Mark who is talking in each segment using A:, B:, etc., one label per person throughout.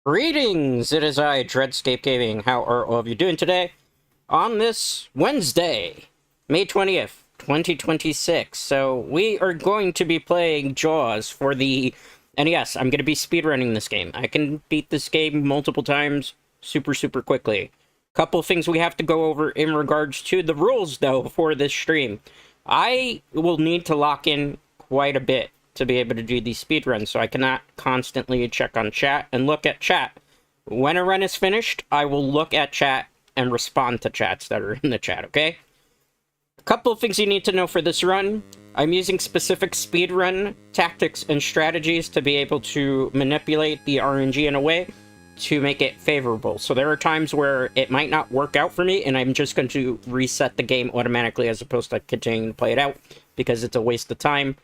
A: Greetings! It is I, Dreadscape Gaming. How are all of you doing today? On this Wednesday, May 20th, 2026. So, we are going to be playing Jaws for the NES. I'm going to be speedrunning this game. I can beat this game multiple times super quickly. Couple things we have to go over in regards to the rules, though, for this stream. I will need to lock in quite a bit to be able to do these speedruns, so I cannot constantly check on chat and look at chat. When a run is finished, I will look at chat and respond to chats that are in the chat, okay? A couple of things you need to know for this run. I'm using specific speedrun tactics and strategies to be able to manipulate the RNG in a way to make it favorable. So there are times where it might not work out for me, and I'm just going to reset the game automatically as opposed to continuing to play it out, because it's a waste of time.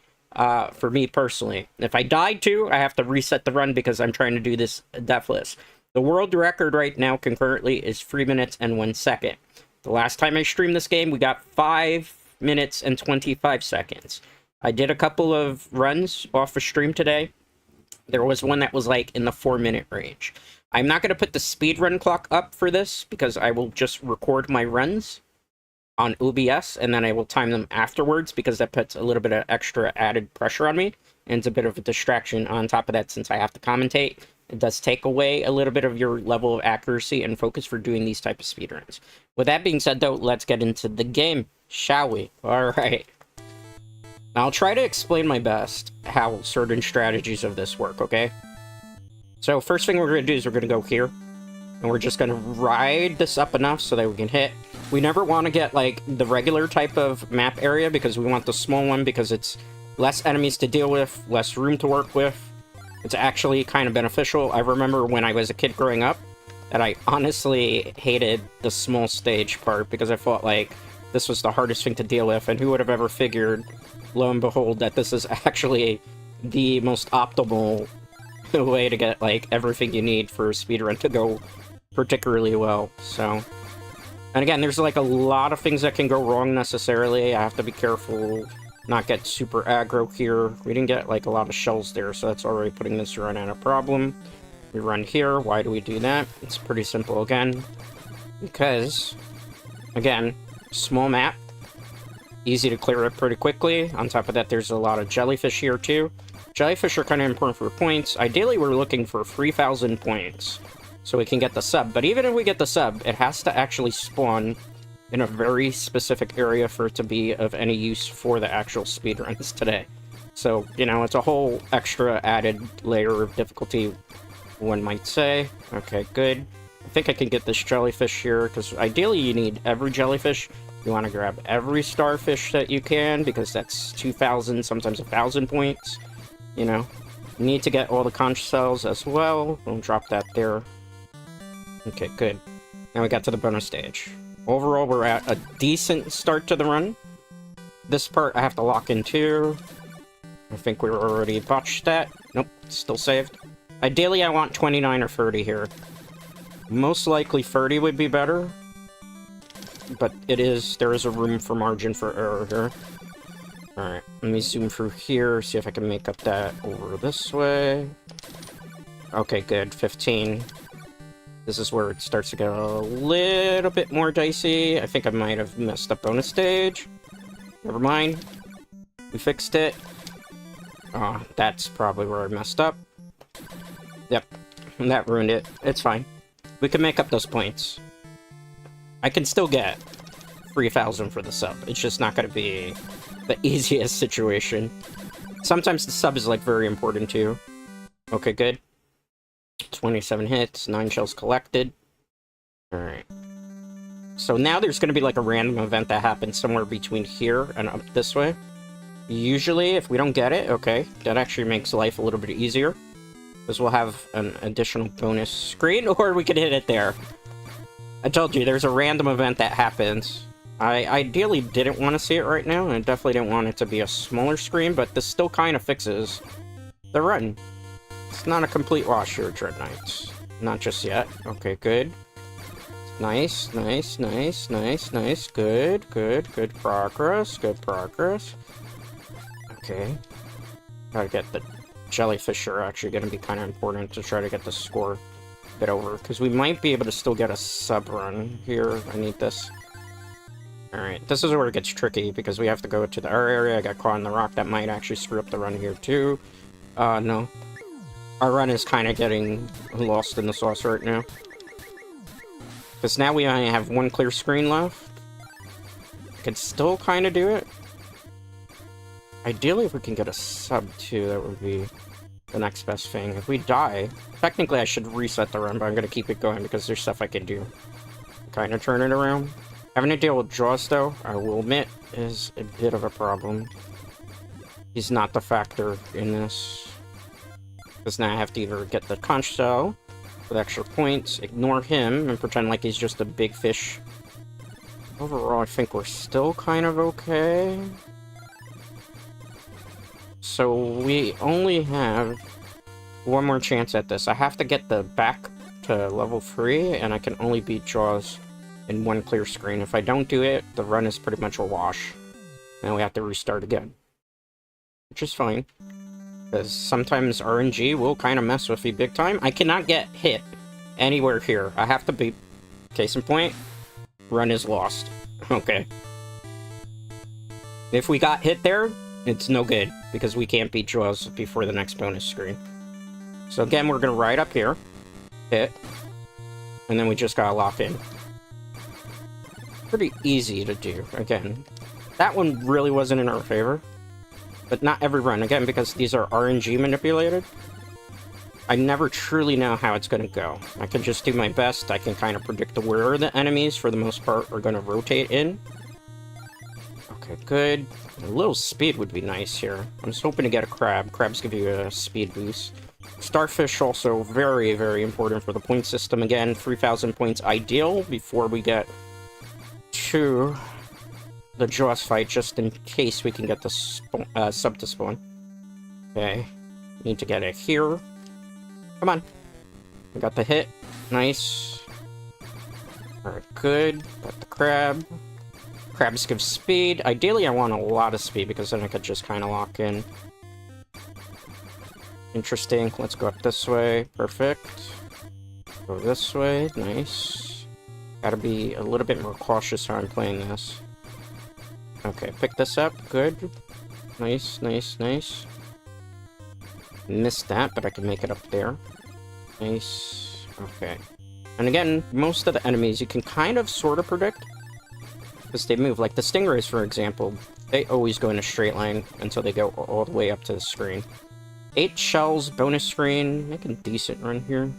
A: For me personally. If I die too, I have to reset the run because I'm trying to do this deathless. The world record right now concurrently is 3 minutes and 1 second. The last time I streamed this game, we got 5 minutes and 25 seconds. I did a couple of runs off of stream today. There was one that was like in the 4-minute range. I'm not going to put the speedrun clock up for this because I will just record my runs on OBS, and then I will time them afterwards because that puts a little bit of extra added pressure on me, and it's a bit of a distraction on top of that since I have to commentate. It does take away a little bit of your level of accuracy and focus for doing these type of speedruns. With that being said, though, let's get into the game, shall we? Alright. I'll try to explain my best how certain strategies of this work, okay? So, first thing we're going to do is we're going to go here, and we're just going to ride this up enough so that we can hit. We never want to get, like, the regular type of map area because we want the small one because it's less enemies to deal with, less room to work with. It's actually kind of beneficial. I remember when I was a kid growing up that I honestly hated the small stage part because I felt like this was the hardest thing to deal with, and who would have ever figured, lo and behold, that this is actually the most optimal way to get, like, everything you need for a speedrun to go particularly well, so. And again, there's like a lot of things that can go wrong necessarily. I have to be careful not get super aggro here. We didn't get like a lot of shells there, so that's already putting this run at a problem. We run here. Why do we do that? It's pretty simple again. Because, again, small map. Easy to clear it pretty quickly. On top of that, there's a lot of jellyfish here too. Jellyfish are kind of important for points. Ideally, we're looking for 3,000 points so we can get the sub. But even if we get the sub, it has to actually spawn in a very specific area for it to be of any use for the actual speedruns today. So, you know, it's a whole extra added layer of difficulty, one might say. Okay, good. I think I can get this jellyfish here, because ideally you need every jellyfish. You want to grab every starfish that you can, because that's 2,000, sometimes 1,000 points. You know, you need to get all the conch cells as well. We'll drop that there. Okay, good. Now we got to the bonus stage. Overall, we're at a decent start to the run. This part I have to lock in too. I think we already botched that. Nope, still saved. Ideally, I want 29 or 30 here. Most likely 30 would be better. But there is a room for margin for error here. Alright, let me zoom through here, see if I can make up that over this way. Okay, good, 15. This is where it starts to get a little bit more dicey. I think I might have messed up bonus stage. Never mind. We fixed it. Oh, that's probably where I messed up. Yep, and that ruined it. It's fine. We can make up those points. I can still get 3,000 for the sub. It's just not going to be the easiest situation. Sometimes the sub is, like, very important, too. Okay, good. 27 hits, 9 shells collected. Alright. So now there's going to be, like, a random event that happens somewhere between here and up this way. Usually, if we don't get it, okay, that actually makes life a little bit easier. Because we'll have an additional bonus screen, or we could hit it there. I told you, there's a random event that happens. I ideally didn't want to see it right now, and I definitely didn't want it to be a smaller screen, but this still kind of fixes the run. It's not a complete wash here, Dread Knights. Not just yet. Okay, good. Nice, nice, nice, nice, nice. Good, good, good progress, good progress. Okay. Gotta get the jellyfish are actually gonna be kind of important to try to get the score. it over, because we might be able to still get a sub run here. I need this. Alright, this is where it gets tricky, because we have to go to our area. I got caught in the rock. That might actually screw up the run here, too. No. Our run is kind of getting lost in the sauce right now. Because now we only have one clear screen left. I could still kind of do it. Ideally, if we can get a sub, too, that would be the next best thing. If we die, technically I should reset the run, but I'm going to keep it going because there's stuff I can do. Kind of turn it around. Having to deal with Jaws, though, I will admit, is a bit of a problem. He's not the factor in this. Because now I have to either get the conch shell with extra points, ignore him, and pretend like he's just a big fish. Overall, I think we're still kind of okay. So we only have one more chance at this. I have to get the back to level 3, and I can only beat Jaws in one clear screen. If I don't do it, the run is pretty much a wash. And we have to restart again. Which is fine. Because sometimes RNG will kind of mess with you big time. I cannot get hit anywhere here. I have to be... Case in point, run is lost. Okay. If we got hit there, it's no good. Because we can't beat Jaws before the next bonus screen. So again, we're going to ride up here. Hit. And then we just got to lock in. Pretty easy to do. Again, that one really wasn't in our favor. But not every run, again, because these are RNG manipulated. I never truly know how it's going to go. I can just do my best. I can kind of predict where the enemies, for the most part, are going to rotate in. Okay, good. A little speed would be nice here. I'm just hoping to get a crab. Crabs give you a speed boost. Starfish also very, very important for the point system. Again, 3,000 points ideal before we get to the Jaws fight, just in case we can get the sub to spawn. Okay, need to get it here. Come on. We got the hit. Nice. Alright, good. Got the crab. Crabs give speed. Ideally, I want a lot of speed, because then I could just kind of lock in. Interesting. Let's go up this way. Perfect. Go this way. Nice. Gotta be a little bit more cautious how I'm playing this. Okay, pick this up. Good. Nice, nice, nice. Missed that, but I can make it up there. Nice. Okay. And again, most of the enemies you can kind of sort of predict. Because they move. Like the stingrays, for example. They always go in a straight line until they go all the way up to the screen. 8 shells, bonus screen. Making a decent run here.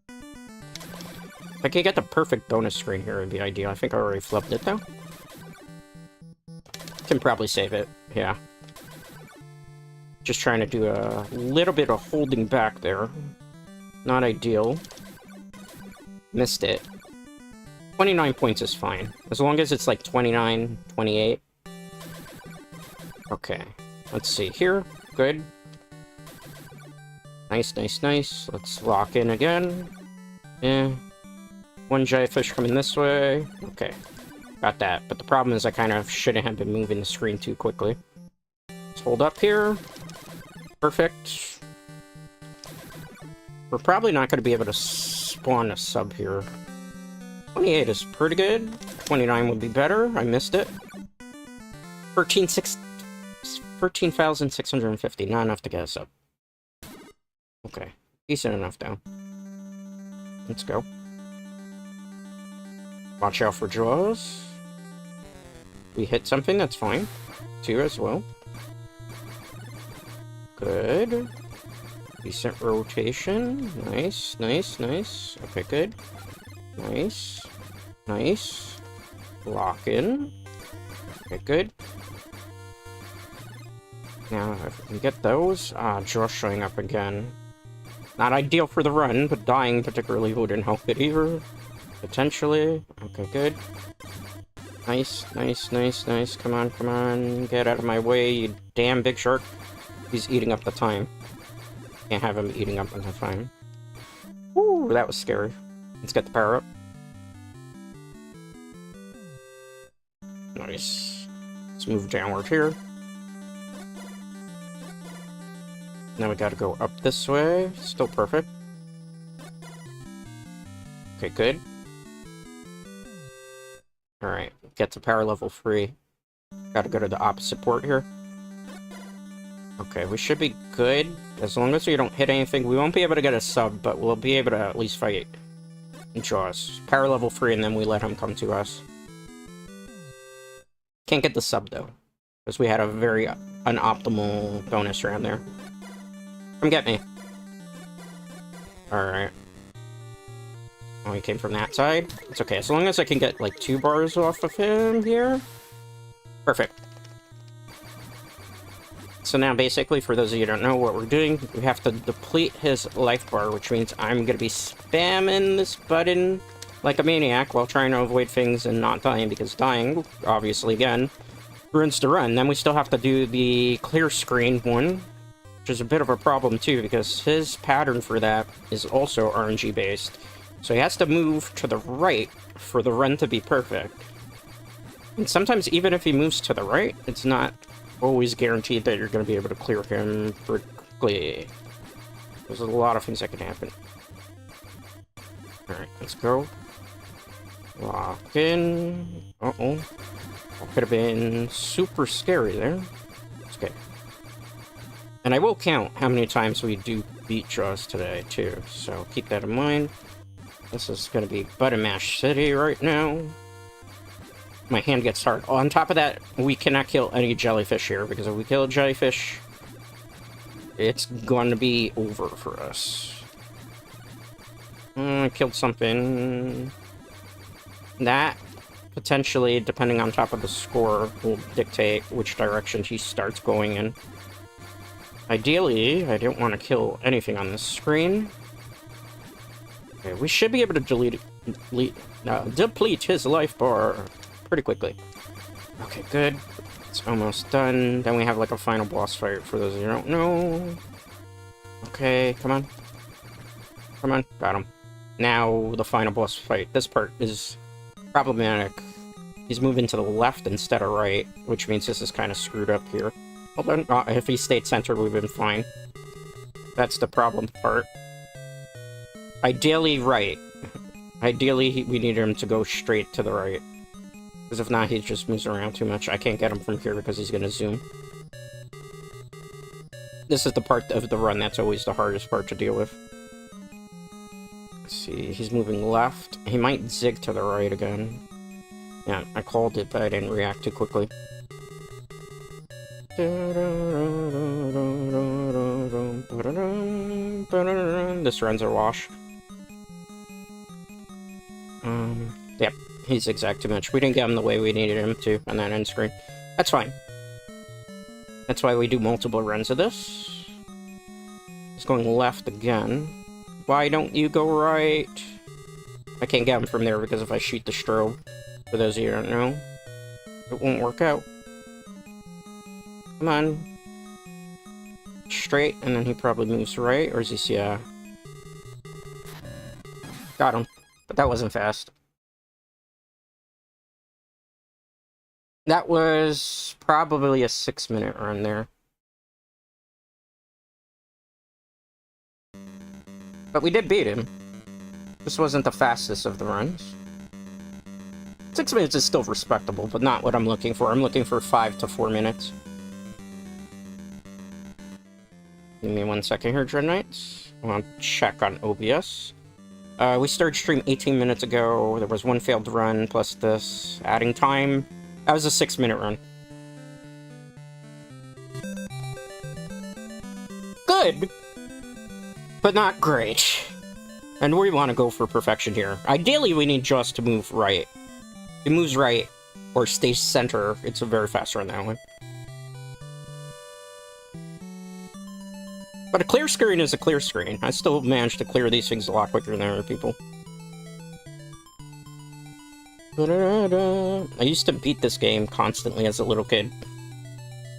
A: If I could get the perfect bonus screen here, it would be ideal. I think I already flipped it, though. Can probably save it, yeah. Just trying to do a little bit of holding back there. Not ideal. Missed it. 29 points is fine. As long as it's like 29, 28. Okay. Let's see here. Good. Nice, nice, nice. Let's lock in again. Yeah. One giant fish coming this way. Okay. Got that. But the problem is I kind of shouldn't have been moving the screen too quickly. Let's hold up here. Perfect. We're probably not going to be able to spawn a sub here. 28 is pretty good. 29 would be better. I missed it. 13,650. Not enough to get a sub. Okay. Decent enough, though. Let's go. Watch out for Jaws. We hit something, that's fine. 2 as well. Good. Decent rotation. Nice, nice, nice. Okay, good. Nice. Nice. Lock in. Okay, good. Now, if we can get those... Ah, Jaws showing up again. Not ideal for the run, but dying particularly wouldn't help it either. Potentially. Okay, good. Nice, nice, nice, nice. Come on, come on. Get out of my way, you damn big shark. He's eating up the time. Can't have him eating up the time. Ooh, that was scary. Let's get the power up. Nice. Let's move downward here. Now we gotta go up this way. Still perfect. Okay, good. Alright, get to power level 3. Gotta go to the opposite port here. Okay, we should be good. As long as we don't hit anything, we won't be able to get a sub, but we'll be able to at least fight Jaws. Power level 3, and then we let him come to us. Can't get the sub, though, because we had a very unoptimal bonus round there. Come get me. Alright. Oh, he came from that side. It's okay, as long as I can get, like, 2 bars off of him here. Perfect. So now, basically, for those of you who don't know what we're doing, we have to deplete his life bar, which means I'm gonna be spamming this button like a maniac while trying to avoid things and not dying, because dying, obviously, again, ruins the run. Then we still have to do the clear screen one, which is a bit of a problem, too, because his pattern for that is also RNG-based. So he has to move to the right for the run to be perfect. And sometimes, even if he moves to the right, it's not always guaranteed that you're going to be able to clear him quickly. There's a lot of things that can happen. Alright, let's go. Lock in. Uh-oh. That could have been super scary there. It's okay. And I will count how many times we do beat Jaws today, too. So keep that in mind. This is going to be Button Mash City right now. My hand gets hard. On top of that, we cannot kill any jellyfish here, because if we kill a jellyfish, it's going to be over for us. I killed something. That, potentially, depending on top of the score, will dictate which direction he starts going in. Ideally, I don't want to kill anything on this screen. Okay, we should be able to deplete his life bar pretty quickly. Okay, good. It's almost done. Then we have like a final boss fight for those of you who don't know. Okay, come on. Come on, got him. Now the final boss fight. This part is problematic. He's moving to the left instead of right, which means this is kind of screwed up here. Hold on, if he stayed centered, we've been fine. That's the problem part. Ideally right. Ideally, we need him to go straight to the right. Because if not, he just moves around too much. I can't get him from here because he's going to zoom. This is the part of the run that's always the hardest part to deal with. Let's see, he's moving left. He might zig to the right again. Yeah, I called it, but I didn't react too quickly. This run's a wash. Yep. He zigzagged too much. We didn't get him the way we needed him to on that end screen. That's fine. That's why we do multiple runs of this. He's going left again. Why don't you go right? I can't get him from there because if I shoot the strobe, for those of you who don't know, it won't work out. Come on. Straight, and then he probably moves right, or is he, yeah. Got him. But that wasn't fast. That was probably a 6-minute run there. But we did beat him. This wasn't the fastest of the runs. 6 minutes is still respectable, but not what I'm looking for. I'm looking for 5 to 4 minutes. Give me 1 second here, Dread Knights. I want to check on OBS. We started stream 18 minutes ago. There was 1 failed run, plus this. Adding time. That was a 6-minute run. Good! But not great. And we want to go for perfection here. Ideally, we need Jaws to move right. If he moves right, or stays center, it's a very fast run that way. But a clear screen is a clear screen. I still managed to clear these things a lot quicker than other people. I used to beat this game constantly as a little kid.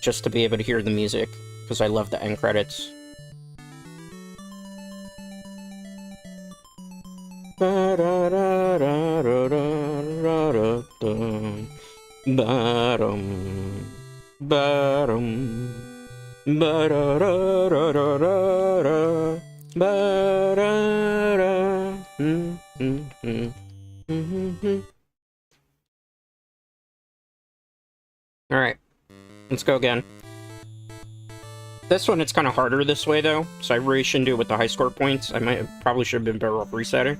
A: Just to be able to hear the music, because I love the end credits. Let's go again. This one, it's kind of harder this way, though, so I really shouldn't do it with the high score points. Probably should have been better off resetting.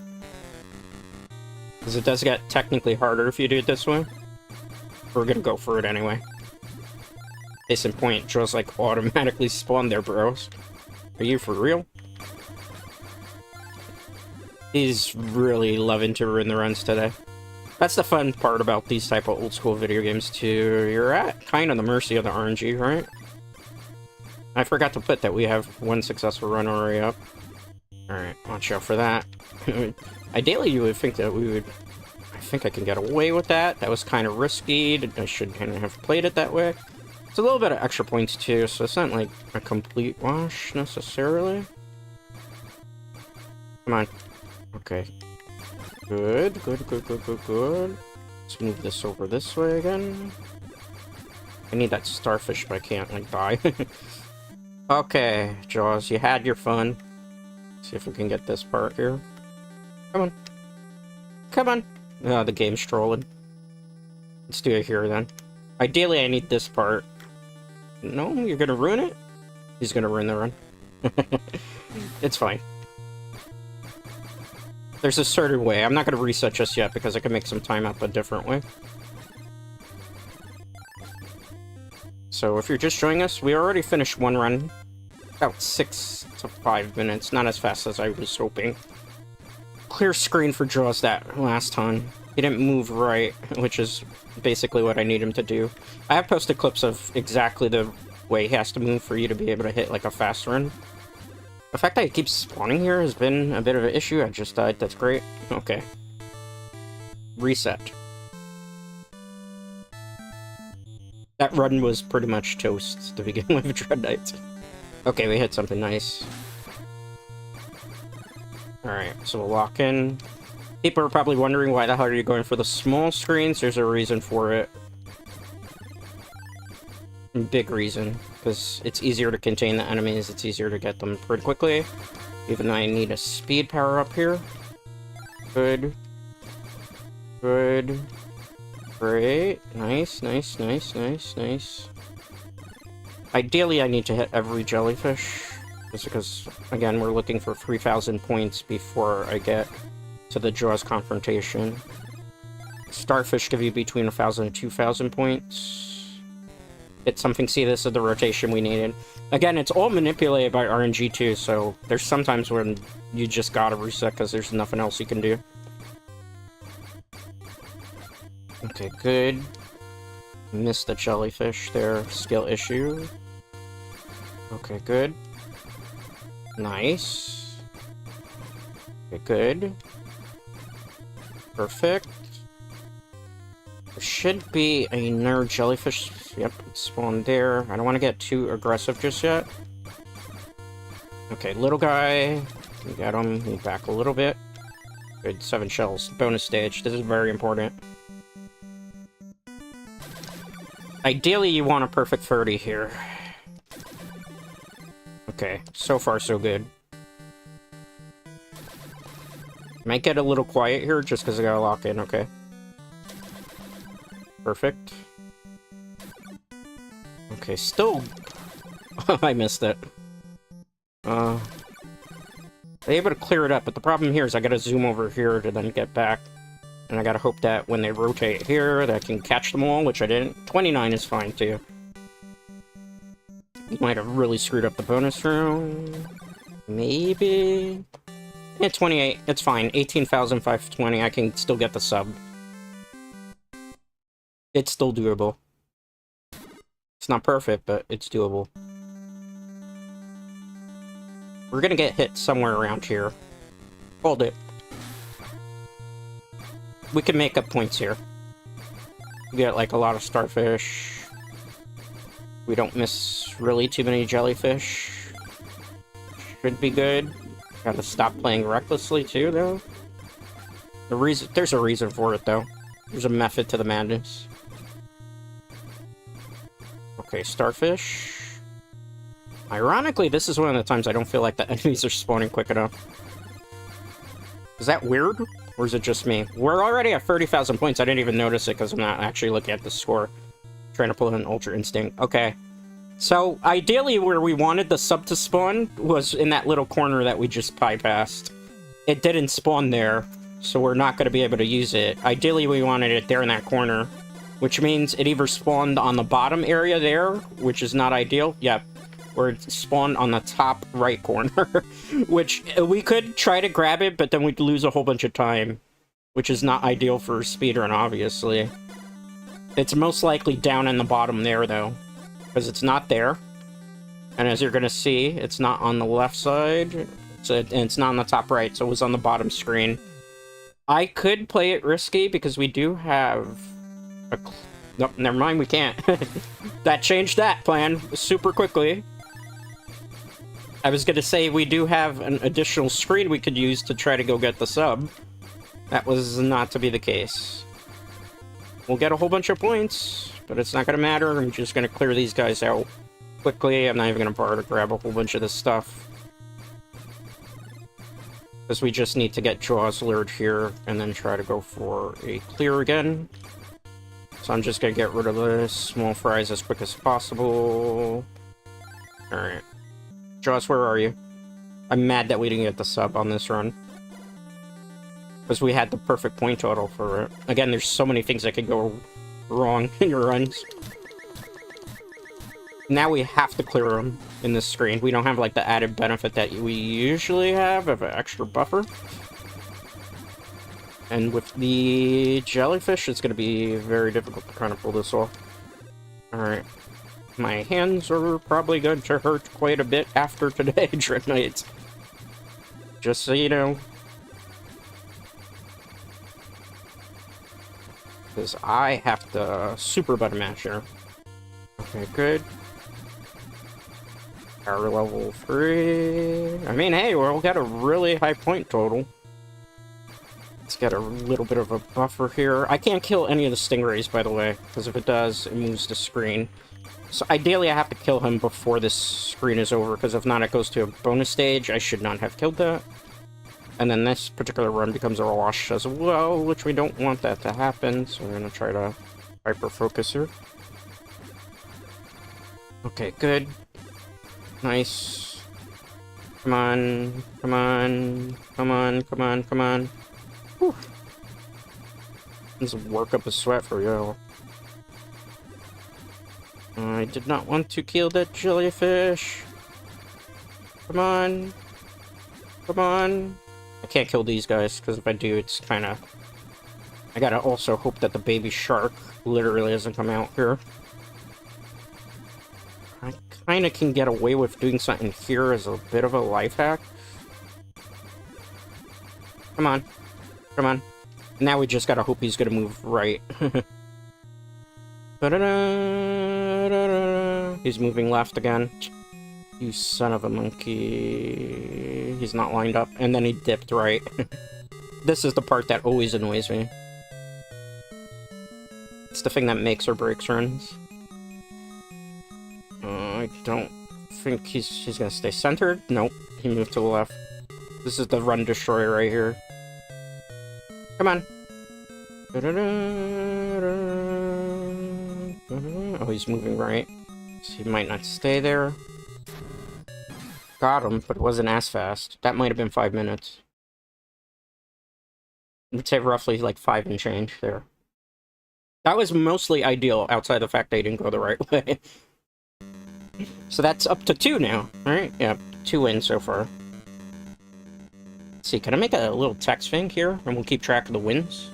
A: Because it does get technically harder if you do it this way. We're gonna go for it anyway. Case in point, Joe's like automatically spawned there, bros. Are you for real? He's really loving to ruin the runs today. That's the fun part about these type of old school video games too. You're at kind of the mercy of the RNG, right? I forgot to put that we have one successful run already up. Alright, watch out for that. Ideally, you would think that we would... I think I can get away with that. That was kind of risky. I shouldn't have played it that way. It's a little bit of extra points too, so it's not like a complete wash necessarily. Come on. Okay. Good, good, good, good, good, good. Let's move this over this way again. I need that starfish, but I can't, like, die. Okay, Jaws, you had your fun. See if we can get this part here. Come on. Come on. Oh, the game's trolling. Let's do it here, then. Ideally, I need this part. No, you're gonna ruin it? He's gonna ruin the run. It's fine. There's a certain way. I'm not gonna reset just yet, because I can make some time up a different way. So, if you're just joining us, we already finished one run. About 6 to 5 minutes. Not as fast as I was hoping. Clear screen for Jaws that last time. He didn't move right, which is basically what I need him to do. I have posted clips of exactly the way he has to move for you to be able to hit, like, a fast run. The fact that he keeps spawning here has been a bit of an issue. I just died. That's great. Okay. Reset. That run was pretty much toast to begin with, Dread Knights. Okay, we hit something nice. Alright, so we'll lock in. People are probably wondering why the hell are you going for the small screens. There's a reason for it. Big reason. Because it's easier to contain the enemies, it's easier to get them pretty quickly. Even though I need a speed power up here. Good. Good. Great. Nice, nice, nice, nice, nice. Ideally, I need to hit every jellyfish. Just because, again, we're looking for 3,000 points before I get to the Jaws confrontation. Starfish give you between 1,000 and 2,000 points. Hit something, see, this is the rotation we needed. Again, it's all manipulated by RNG too, so there's sometimes when you just gotta reset because there's nothing else you can do. Okay, good. Missed the jellyfish there, skill issue. Okay, good. Nice. Okay, good. Perfect. There should be another jellyfish. Yep, it's spawned there. I don't want to get too aggressive just yet. Okay, little guy. We got him. Move back a little bit. Good, 7 shells. Bonus stage. This is very important. Ideally, you want a perfect 30 here. Okay, so far so good. Might get a little quiet here just because I gotta lock in, okay. Perfect. Okay, still... I missed it. I'm able to clear it up, but the problem here is I gotta zoom over here to then get back. And I gotta hope that when they rotate here, that I can catch them all, which I didn't. 29 is fine, too. Might have really screwed up the bonus round. Maybe... Yeah, 28. It's fine. 18,520. I can still get the sub. It's still doable. It's not perfect, but it's doable. We're gonna get hit somewhere around here. Hold it. We can make up points here. We get, like, a lot of starfish. We don't miss really too many jellyfish. Should be good. Gotta stop playing recklessly, too, though. There's a reason for it, though. There's a method to the madness. Okay, starfish. Ironically, this is one of the times I don't feel like the enemies are spawning quick enough. Is that weird? Or is it just me? We're already at 30,000 points. I didn't even notice it because I'm not actually looking at the score. trying to pull in Ultra Instinct. Okay. So, ideally where we wanted the sub to spawn was in that little corner that we just bypassed. It didn't spawn there, so we're not going to be able to use it. Ideally we wanted it there in that corner, which means it either spawned on the bottom area there, which is not ideal. Yep. Or it spawned on the top right corner, which we could try to grab it, but then we'd lose a whole bunch of time, which is not ideal for speedrun, obviously. It's most likely down in the bottom there, though, because it's not there. And as you're going to see, it's not on the left side, and it's not on the top right, so it was on the bottom screen. I could play it risky, because we do have a... Nope, never mind, we can't. That changed that plan super quickly. I was going to say we do have an additional screen we could use to try to go get the sub. That was not to be the case. We'll get a whole bunch of points, but it's not going to matter. I'm just going to clear these guys out quickly. I'm not even going to bother to grab a whole bunch of this stuff, because we just need to get Jaws lured here and then try to go for a clear again. So I'm just going to get rid of this small fries as quick as possible. Alright. Jaws, where are you? I'm mad that we didn't get the sub on this run, because we had the perfect point total for it. Again, there's so many things that could go wrong in your runs. Now we have to clear them in this screen. We don't have, like, the added benefit that we usually have of an extra buffer. And with the jellyfish, it's going to be very difficult to kind of pull this off. Alright. My hands are probably going to hurt quite a bit after today, Dread Knights. Just so you know. Because I have to super button mash here. Okay, good. Power level 3. I mean, hey, we'll get a really high point total. Let's get a little bit of a buffer here. I can't kill any of the stingrays, by the way, because if it does, it moves the screen. So ideally, I have to kill him before this screen is over, because if not, it goes to a bonus stage. I should not have killed that. And then this particular run becomes a wash as well, which we don't want that to happen, so we're going to try to hyper-focus here. Okay, good. Nice. Come on, come on, come on, come on, come on. Whew. Let's work up a sweat for you. I did not want to kill that jellyfish. Come on. Come on. I can't kill these guys, because if I do, it's kind of... I gotta also hope that the baby shark literally doesn't come out here. I kind of can get away with doing something here as a bit of a life hack. Come on. Come on. Now we just gotta hope he's gonna move right. He's moving left again. You son of a monkey. He's not lined up. And then he dipped right. This is the part that always annoys me. It's the thing that makes or breaks runs. I don't think he's gonna stay centered. Nope. He moved to the left. This is the run destroyer right here. Come on. Oh, he's moving right. So he might not stay there. Got him, but it wasn't as fast. That might have been 5 minutes. I'd say roughly like 5 and change there. That was mostly ideal, outside the fact they didn't go the right way. So that's up to 2 now, right? Yeah, 2 wins so far. Let's see, can I make a little text thing here? And we'll keep track of the wins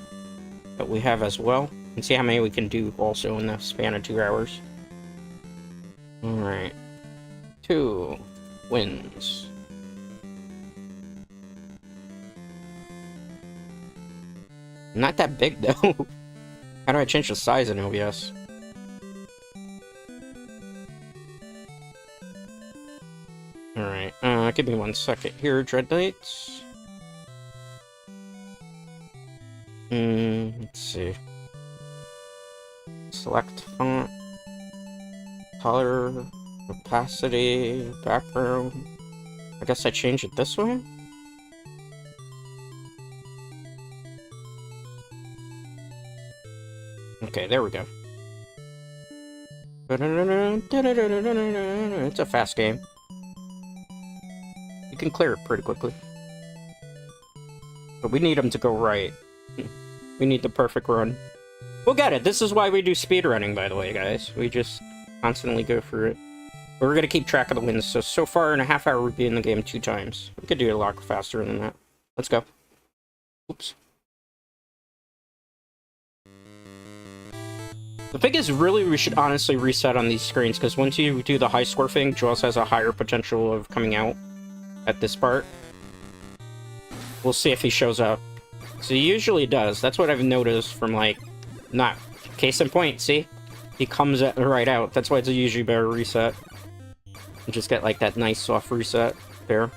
A: that we have as well. And see how many we can do also in the span of 2 hours. Alright. 2 wins. Not that big, though. How do I change the size in OBS? Alright, give me 1 second here, Dread Knights. Let's see. Select font, color, opacity, background. I guess I change it this way? Okay, there we go. It's a fast game. You can clear it pretty quickly. But we need them to go right. We need the perfect run. We'll get it. This is why we do speedrunning, by the way, guys. We just constantly go through it. But we're going to keep track of the wins. So far in a half hour, we've been in the game 2 times. We could do it a lot faster than that. Let's go. Oops. The thing is, really, we should honestly reset on these screens, because once you do the high score thing, Jaws has a higher potential of coming out at this part. We'll see if he shows up. So he usually does. That's what I've noticed from, like, not... Case in point, see? He comes right out. That's why it's a usually better reset. And just get, like, that nice soft reset there.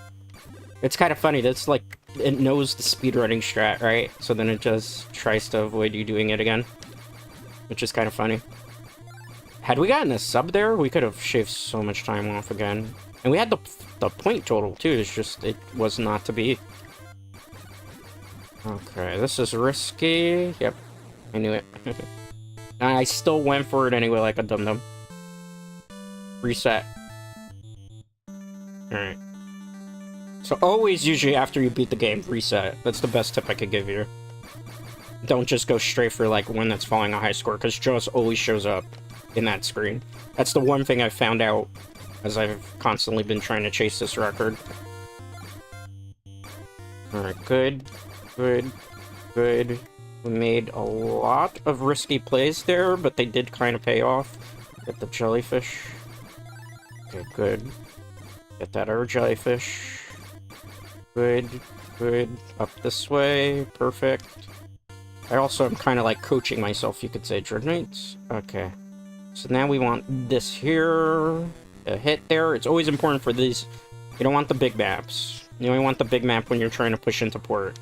A: It's kind of funny. That's, like, it knows the speedrunning strat, right? So then it just tries to avoid you doing it again. Which is kind of funny. Had we gotten a sub there, we could have shaved so much time off again. And we had the point total, too. It's just, it was not to be. Okay, this is risky. Yep, I knew it. I still went for it anyway like a dum-dum. Reset. Alright. So always, usually, after you beat the game, reset. That's the best tip I could give you. Don't just go straight for, like, one that's following a high score, because Jaws always shows up in that screen. That's the one thing I've found out as I've constantly been trying to chase this record. Alright, good. Good. Good. We made a lot of risky plays there, but they did kind of pay off. Get the jellyfish. Okay, good. Get that other jellyfish. Good. Good. Up this way. Perfect. I also am kind of like coaching myself, you could say, Dreadnoughts. Okay. So now we want this here. A hit there. It's always important for these. You don't want the big maps. You only want the big map when you're trying to push into port.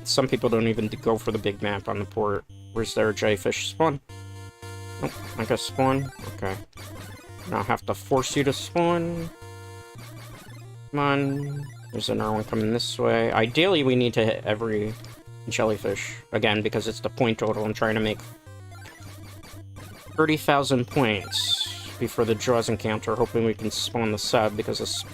A: Some people don't even go for the big map on the port. Where's their jellyfish spawn? Nope, I guess spawn. Okay. Now I have to force you to spawn. Come on. There's another one coming this way. Ideally, we need to hit every jellyfish. Again, because it's the point total. I'm trying to make 30,000 points before the Jaws encounter, hoping we can spawn the sub, because the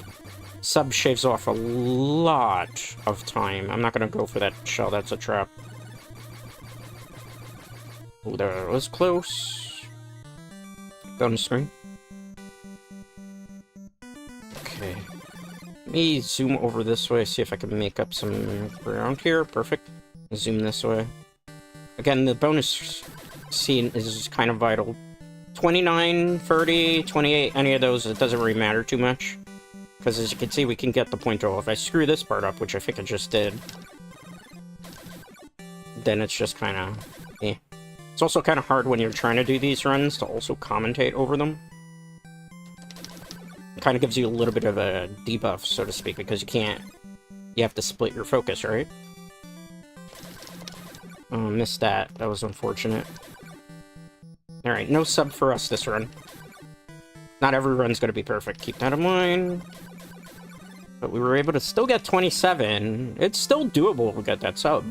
A: sub shaves off a lot of time. I'm not going to go for that shell. That's a trap. Oh, that was close. Down the screen. Okay. Let me zoom over this way, see if I can make up some ground here. Perfect. Zoom this way. Again, the bonus scene is kind of vital. 29, 30, 28, any of those, it doesn't really matter too much. Because as you can see, we can get the point total. If I screw this part up, which I think I just did, then it's just kind of eh. It's also kind of hard when you're trying to do these runs to also commentate over them. It kind of gives you a little bit of a debuff, so to speak, because you have to split your focus, right? Oh, missed that. That was unfortunate. Alright, no sub for us this run. Not every run's gonna be perfect. Keep that in mind. But we were able to still get 27. It's still doable if we get that sub.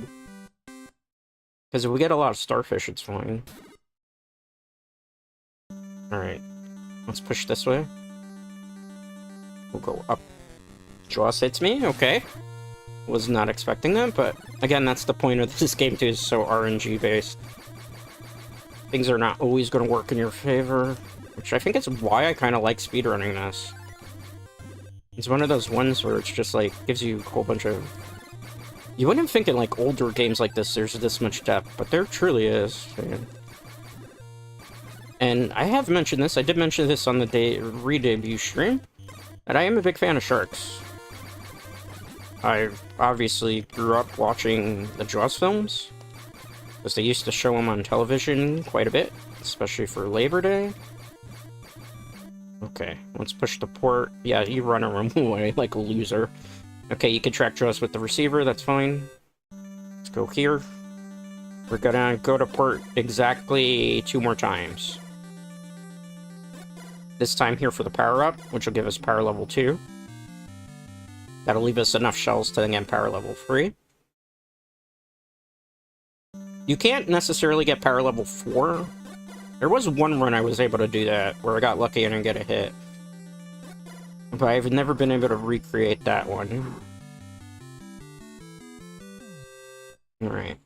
A: Because if we get a lot of starfish, it's fine. Alright. Let's push this way. We'll go up. Jaws hits me, okay. Was not expecting that, but again, that's the point of this game too, is so RNG based. Things are not always going to work in your favor, which I think is why I kind of like speedrunning this. It's one of those ones where it's just like, gives you a whole bunch of... You wouldn't think in like older games like this there's this much depth, but there truly is. And I have mentioned this, I did mention this on the re-debut stream, that I am a big fan of sharks. I obviously grew up watching the Jaws films, because they used to show them on television quite a bit, especially for Labor Day. Okay, let's push the port. Yeah, you run away like a loser. Okay, you can track Jaws with the receiver, that's fine. Let's go here. We're gonna go to port exactly 2 more times. This time here for the power-up, which will give us power level 2. That'll leave us enough shells to get power level 3. You can't necessarily get power level 4 There was one run I was able to do that, where I got lucky and didn't get a hit. But I've never been able to recreate that one. Alright.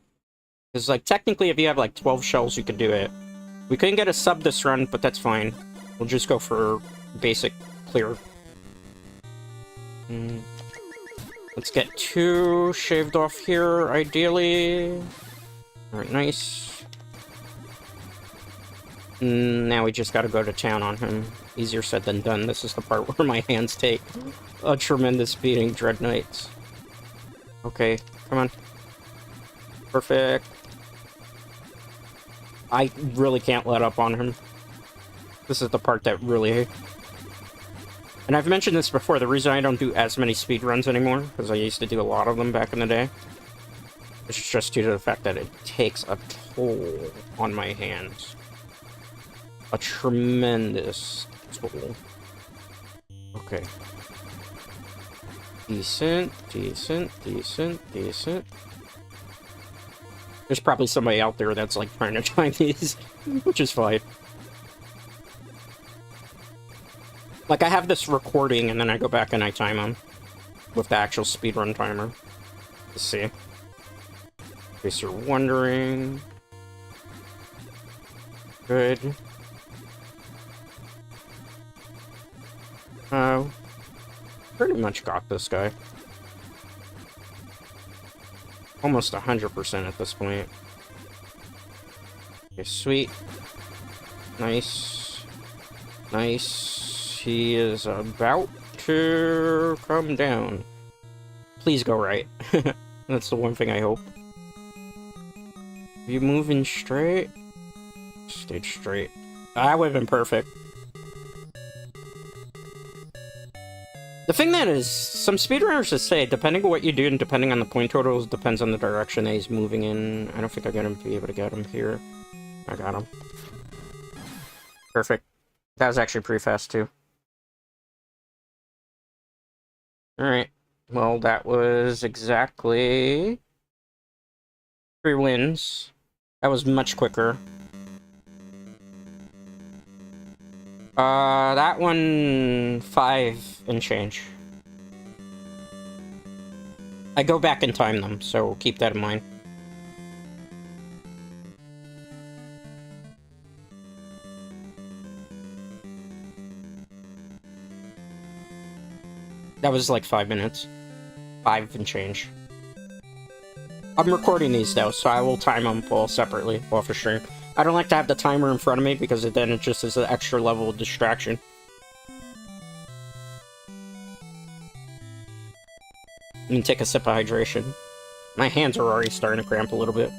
A: Because, like, technically if you have, like, 12 shells, you could do it. We couldn't get a sub this run, but that's fine. We'll just go for basic clear. Let's get 2 shaved off here, ideally. Alright, nice. Now we just gotta go to town on him. Easier said than done. This is the part where my hands take a tremendous beating, Dread Knights. Okay, come on. Perfect. I really can't let up on him. This is the part that really... And I've mentioned this before, the reason I don't do as many speedruns anymore, because I used to do a lot of them back in the day, it's just due to the fact that it takes a toll on my hands. A tremendous toll. Okay. Decent, decent, decent, decent. There's probably somebody out there that's, like, trying to time these, which is fine. Like, I have this recording, and then I go back and I time them with the actual speedrun timer. Let's see. In case you're wondering. Good. Pretty much got this guy. Almost 100% at this point. Okay, sweet. Nice. Nice. He is about to come down. Please go right. That's the one thing I hope. You moving straight? Stayed straight. That would have been perfect. The thing that is, some speedrunners just say, depending on what you do and depending on the point totals, depends on the direction that he's moving in. I don't think I'm going to be able to get him here. I got him. Perfect. That was actually pretty fast, too. Alright. Well, that was exactly 3 wins. That was much quicker. That one, 5 and change. I go back and time them, so keep that in mind. That was like 5 minutes. 5 and change. I'm recording these though, so I will time them all separately, off a stream. I don't like to have the timer in front of me because then it just is an extra level of distraction. Let me take a sip of hydration. My hands are already starting to cramp a little bit.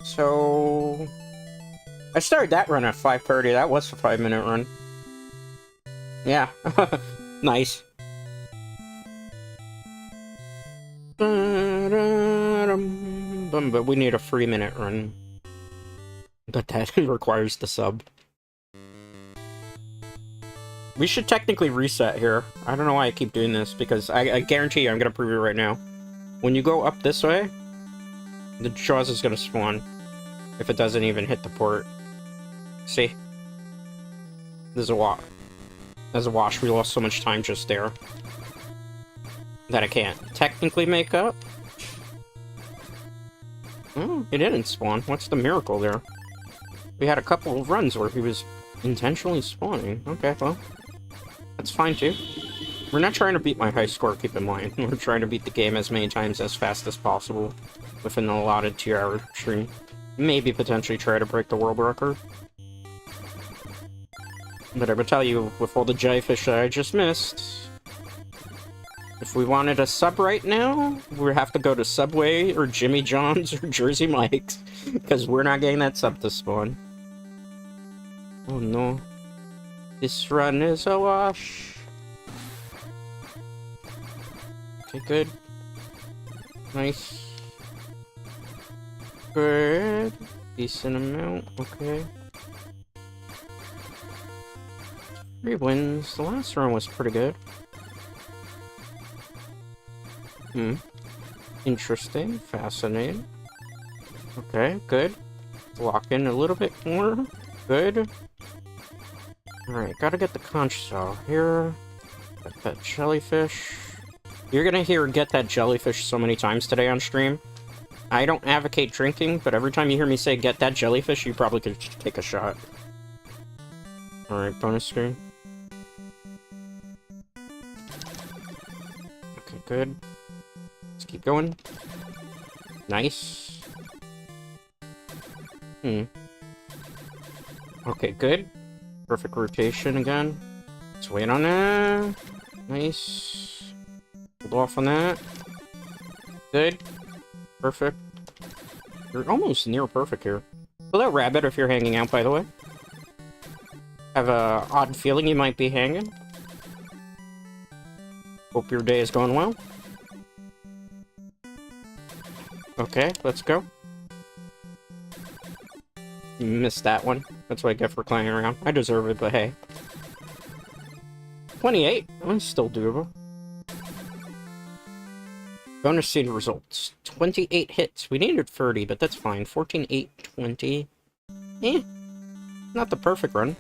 A: So I started that run at 5:30. That was a 5-minute run. Yeah. Nice. But we need a 3-minute run. But that requires the sub. We should technically reset here. I don't know why I keep doing this, because I guarantee you, I'm gonna prove it right now. When you go up this way, the Jaws is gonna spawn. If it doesn't even hit the port. See? There's a wash. There's a wash. We lost so much time just there. That I can't technically make up. Oh, he didn't spawn. What's the miracle there? We had a couple of runs where he was intentionally spawning. Okay, well. That's fine too. We're not trying to beat my high score, keep in mind. We're trying to beat the game as many times as fast as possible within the allotted 2-hour stream. Maybe potentially try to break the world record. But I would tell you, with all the jellyfish that I just missed, if we wanted a sub right now, we'd have to go to Subway or Jimmy John's or Jersey Mike's, because we're not getting that sub to spawn. Oh no. This run is a wash. Okay, good. Nice. Good. Decent amount, okay. 3 wins. The last run was pretty good. Interesting. Fascinating. Okay, good. Lock in a little bit more. Good. Alright, gotta get the conch shell here. Get that jellyfish. You're gonna hear "get that jellyfish" so many times today on stream. I don't advocate drinking, but every time you hear me say "get that jellyfish," you probably could take a shot. Alright, bonus screen. Okay, good. Let's keep going. Nice. Okay, good. Perfect rotation again. Let's wait on that. Nice. Hold off on that. Good. Perfect. You're almost near perfect here. Hello, Rabbit, if you're hanging out, by the way. Have a odd feeling you might be hanging. Hope your day is going well. Okay, let's go. Missed that one. That's what I get for climbing around. I deserve it, but hey. 28? That's still doable. Bonus seed results. 28 hits. We needed 30, but that's fine. 14, 8, 20. Eh. Not the perfect run.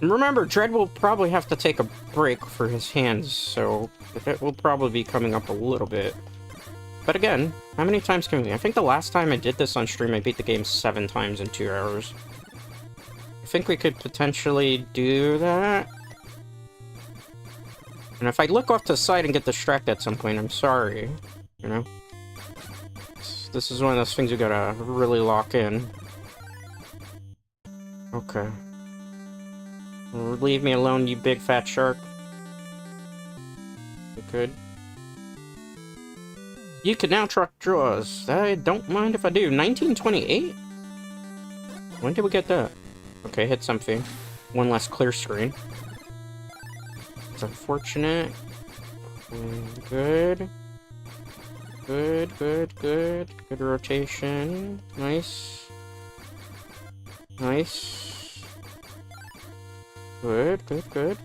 A: And remember, Dread will probably have to take a break for his hands, so it will probably be coming up a little bit. But again, how many times can we? I think the last time I did this on stream, I beat the game 7 times in 2 hours. I think we could potentially do that. And if I look off to the side and get distracted at some point, I'm sorry. You know? This is one of those things you gotta really lock in. Okay. Leave me alone, you big fat shark. You could. You can now truck draws. I don't mind if I do. 1928? When did we get that? Okay, hit something. One less clear screen. It's unfortunate. Good. Good, good, good. Good rotation. Nice. Nice. Good, good, good.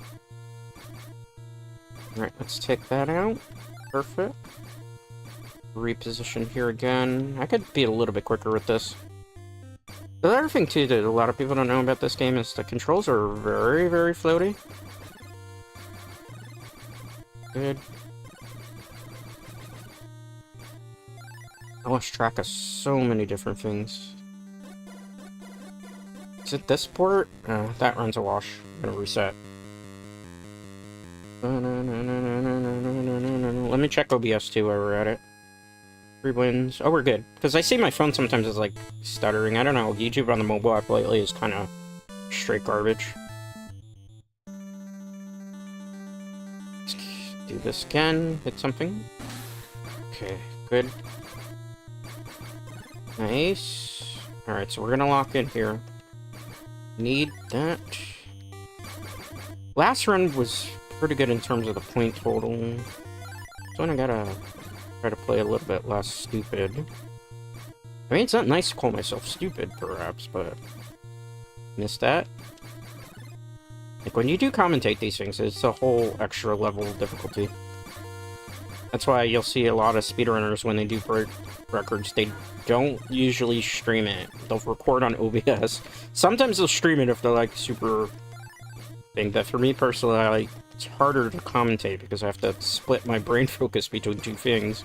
A: Alright, let's take that out. Perfect. Reposition here again. I could be a little bit quicker with this. The other thing, too, that a lot of people don't know about this game is the controls are very, very floaty. Good. I lost track of so many different things. Is it this port? That runs a wash. I'm gonna reset. Let me check OBS too while we're at it. 3 wins. Oh, we're good. Because I see my phone sometimes is like stuttering. I don't know. YouTube on the mobile app lately is kind of straight garbage. Let's do this again. Hit something. Okay, good. Nice. Alright, so we're gonna lock in here. Need that. Last run was pretty good in terms of the point total. So I gotta try to play a little bit less stupid. I mean, it's not nice to call myself stupid, perhaps, but... Missed that. Like, when you do commentate these things, it's a whole extra level of difficulty. That's why you'll see a lot of speedrunners, when they do break records, they don't usually stream it. They'll record on OBS. Sometimes they'll stream it if they're, like, super... thing. But for me, personally, it's harder to commentate, because I have to split my brain focus between 2 things.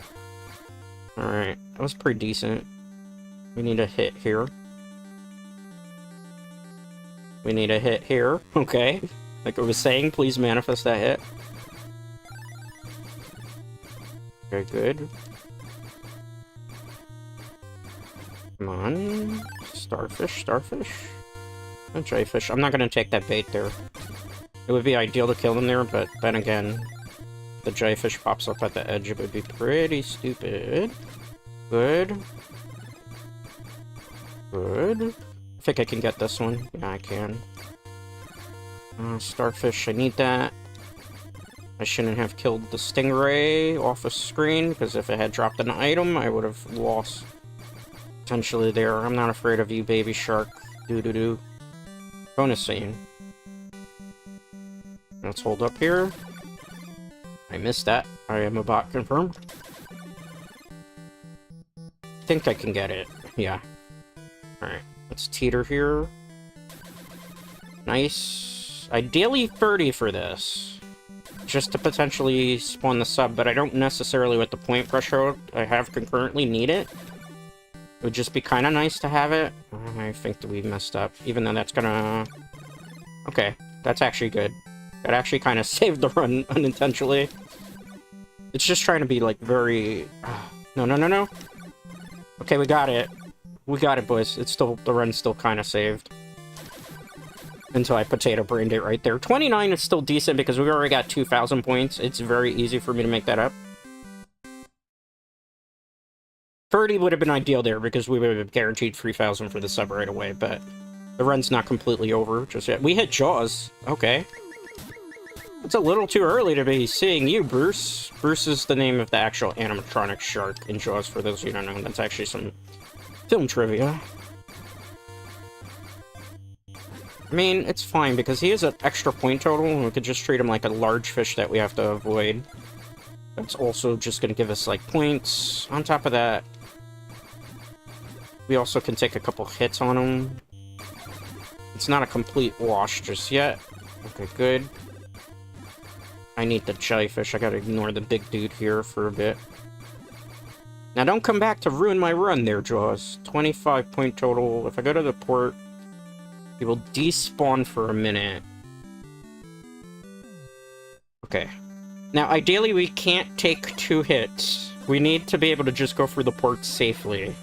A: Alright, that was pretty decent. We need a hit here. We need a hit here, okay. Like I was saying, please manifest that hit. Very good. Come on. Starfish, starfish. A jellyfish. I'm not gonna take that bait there. It would be ideal to kill them there, but then again, the jellyfish pops up at the edge, it would be pretty stupid. Good. Good. I think I can get this one. Yeah, I can. Starfish, I need that. I shouldn't have killed the stingray off the screen, because if it had dropped an item, I would have lost potentially there. I'm not afraid of you, baby shark. Doo-doo-doo. Bonus scene. Let's hold up here. I missed that. I am a bot confirmed. Think I can get it. Yeah. Alright. Let's teeter here. Nice. Ideally 30 for this. Just to potentially spawn the sub, but I don't necessarily with the point threshold I have concurrently need it. It would just be kind of nice to have it. I think that we messed up, even though that's gonna... Okay, that's actually good. That actually kind of saved the run unintentionally. It's just trying to be, like, very... No, no, no, no. Okay, we got it. We got it, boys. It's still... The run's still kind of saved. Until I potato brained it right there. 29 is still decent because we already got 2,000 points. It's very easy for me to make that up. 30 would have been ideal there because we would have guaranteed 3,000 for the sub right away, but the run's not completely over just yet. We hit Jaws. Okay. It's a little too early to be seeing you, Bruce. Bruce is the name of the actual animatronic shark in Jaws, for those of you who don't know. That's actually some film trivia. I mean, it's fine, because he has an extra point total, and we could just treat him like a large fish that we have to avoid. That's also just going to give us, like, points. On top of that, we also can take a couple hits on him. It's not a complete wash just yet. Okay, good. I need the jellyfish. I gotta ignore the big dude here for a bit. Now, don't come back to ruin my run there, Jaws. 25 point total. If I go to the port, he will despawn for a minute. Okay. Now, ideally, we can't take 2 hits. We need to be able to just go through the port safely.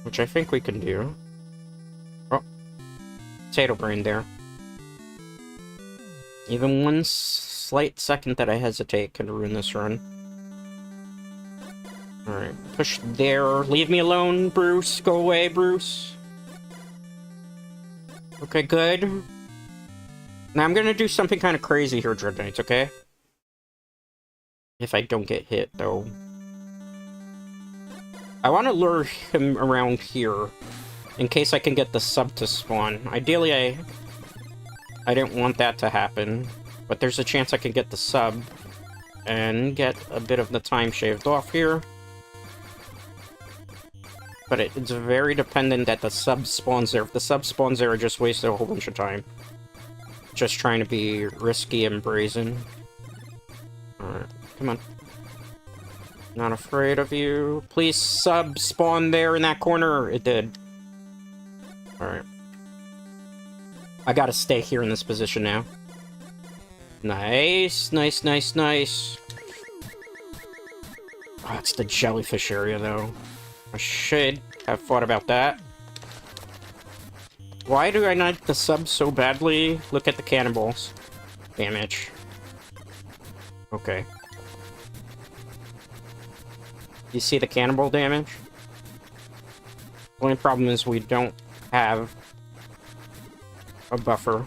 A: Which I think we can do. Oh. Potato brain there. Even one slight second that I hesitate can ruin this run. Alright, push there. Leave me alone, Bruce. Go away, Bruce. Okay, good. Now I'm gonna do something kind of crazy here, Dread Knights, okay? If I don't get hit, though. I want to lure him around here, in case I can get the sub to spawn. Ideally, I didn't want that to happen, but there's a chance I can get the sub and get a bit of the time shaved off here. But it's very dependent that the sub spawns there. If the sub spawns there, I just wasted a whole bunch of time. Just trying to be risky and brazen. Alright, come on. Not afraid of you. Please sub spawn there in that corner. It did. Alright. I gotta stay here in this position now. Nice, nice, nice, nice. Oh, it's the jellyfish area, though. I should have thought about that. Why do I not the sub so badly? Look at the cannonballs. Damage. Okay. You see the cannonball damage? The only problem is we don't have a buffer.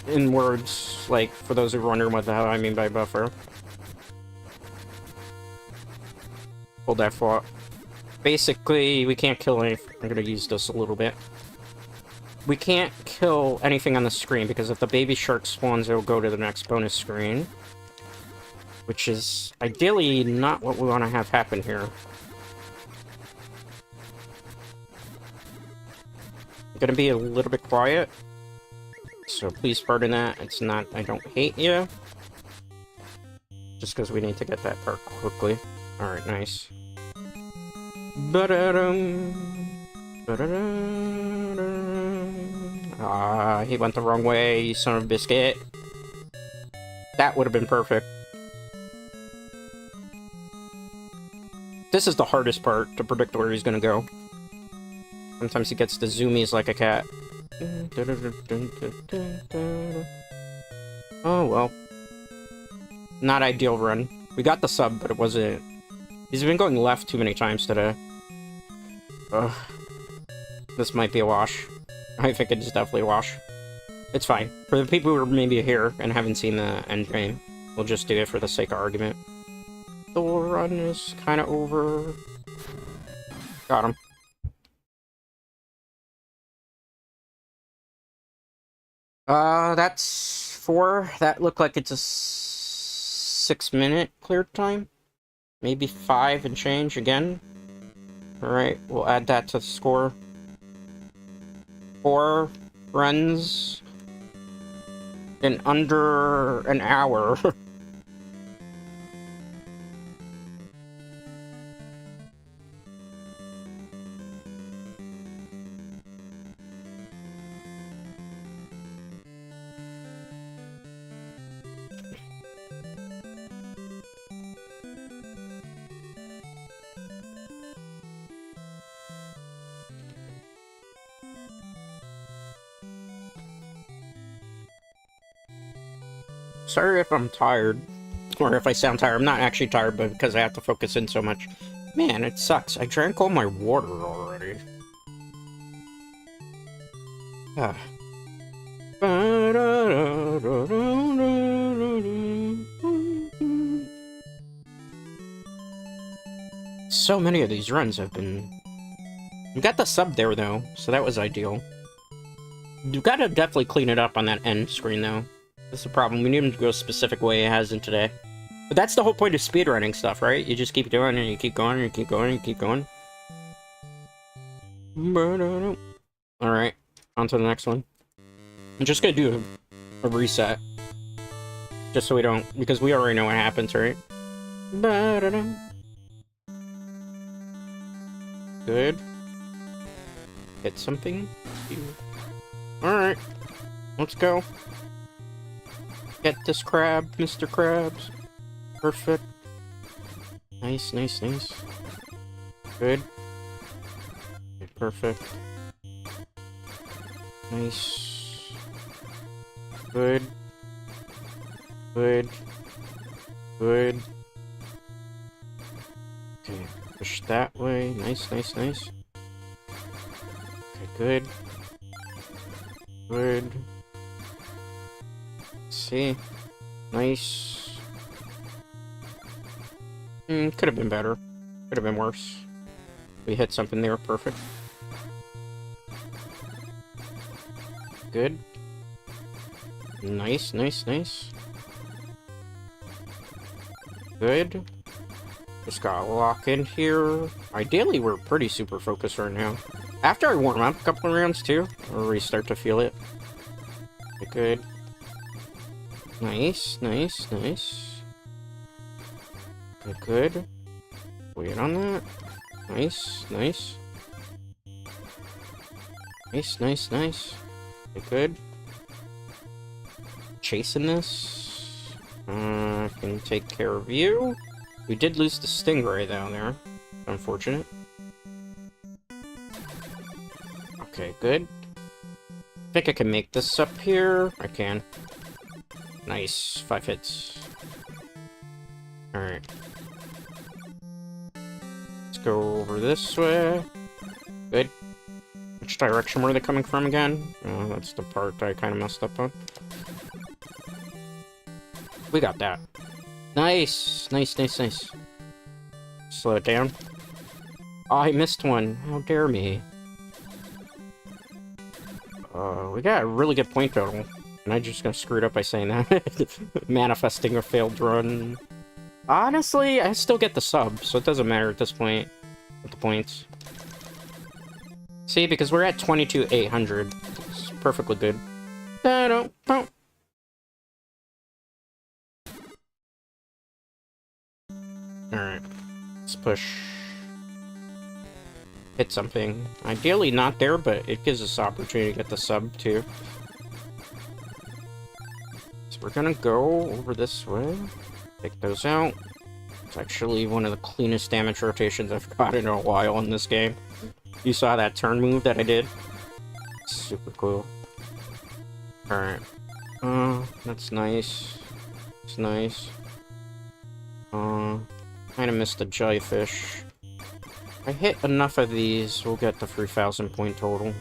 A: In words, like, for those who are wondering what the hell I mean by buffer. Hold that thought. Basically, we can't kill anything. I'm gonna use this a little bit. We can't kill anything on the screen, because if the baby shark spawns, it'll go to the next bonus screen. Which is ideally not what we want to have happen here. I'm gonna be a little bit quiet. So please pardon that. It's not, I don't hate you. Just because we need to get that part quickly. Alright, nice. Ah, he went the wrong way, you son of a biscuit. That would have been perfect. This is the hardest part, to predict where he's gonna go. Sometimes he gets the zoomies like a cat. Oh, well. Not ideal run. We got the sub, but it wasn't... He's been going left too many times today. Ugh. This might be a wash. I think it is definitely a wash. It's fine. For the people who are maybe here and haven't seen the end game, we'll just do it for the sake of argument. The run is kind of over. Got him. That's 4. That looked like it's a 6-minute clear time. Maybe 5 and change again. Alright, we'll add that to the score. 4 runs in under an hour. Sorry if I'm tired, or if I sound tired. I'm not actually tired, but because I have to focus in so much. Man, it sucks. I drank all my water already. Ah. So many of these runs have been... We got the sub there, though, so that was ideal. You've got to definitely clean it up on that end screen, though. That's the problem. We need him to go a specific way it hasn't today. But that's the whole point of speedrunning stuff, right? You just keep doing it, and you keep going, and you keep going, and you keep going. Alright, on to the next one. I'm just gonna do a reset. Just so we don't... Because we already know what happens, right? Good. Hit something. Alright. Let's go. Get this crab, Mr. Krabs. Perfect. Nice, nice, nice. Good. Okay, perfect. Nice. Good. Good. Good. Okay, push that way. Nice, nice, nice. Okay, good. Good. See? Nice. Could have been better. Could have been worse. We hit something there. Perfect. Good. Nice, nice, nice. Good. Just gotta lock in here. Ideally, we're pretty super focused right now. After I warm up a couple of rounds, too, or we start to feel it. Okay, good. Nice, nice, nice. Okay, good. Wait on that. Nice, nice. Nice, nice, nice. Okay, good. Chasing this. I can take care of you. We did lose the Stingray down there. Unfortunate. Okay, good. I think I can make this up here. I can. Nice. 5 hits. Alright. Let's go over this way. Good. Which direction were they coming from again? Oh, that's the part I kind of messed up on. We got that. Nice! Nice, nice, nice. Slow it down. Oh, I missed one. How dare me. We got a really good point total. And I'm just gonna screw it up by saying that. Manifesting a failed run. Honestly, I still get the sub, so it doesn't matter at this point with the points. See, because we're at 22,800. It's perfectly good. Alright. Let's push. Hit something. Ideally not there, but it gives us opportunity to get the sub, too. So we're gonna go over this way. Take those out. It's actually one of the cleanest damage rotations I've got in a while in this game. You saw that turn move that I did? Super cool. Alright. That's nice. It's nice. Kinda missed the jellyfish. If I hit enough of these, we'll get the 3,000 point total.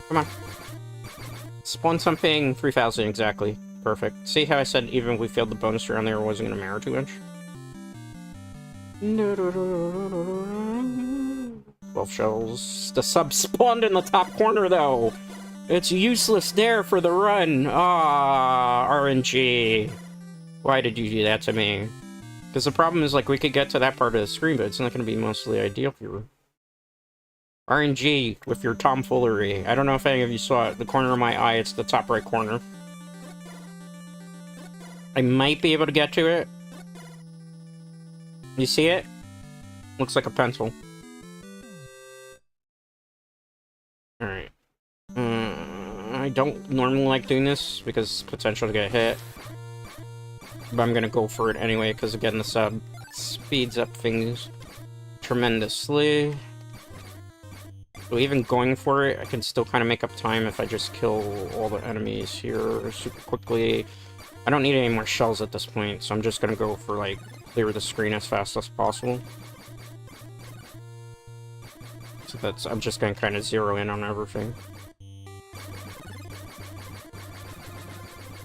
A: Come on. Spawn something 3,000 exactly. Perfect. See how I said even if we failed the bonus round there, it wasn't gonna matter too much? 12 shells. The sub spawned in the top corner, though. It's useless there for the run. Ah, RNG. Why did you do that to me? Because the problem is, like, we could get to that part of the screen, but it's not going to be mostly ideal for you. RNG with your tomfoolery. I don't know if any of you saw it. The corner of my eye, it's the top right corner. I might be able to get to it. You see it? Looks like a pencil. Alright. I don't normally like doing this because potential to get hit. But I'm gonna go for it anyway because, again, the sub speeds up things tremendously. So even going for it, I can still kind of make up time if I just kill all the enemies here super quickly. I don't need any more shells at this point, so I'm just gonna go for, like, clear the screen as fast as possible. So that's, I'm just gonna kind of zero in on everything.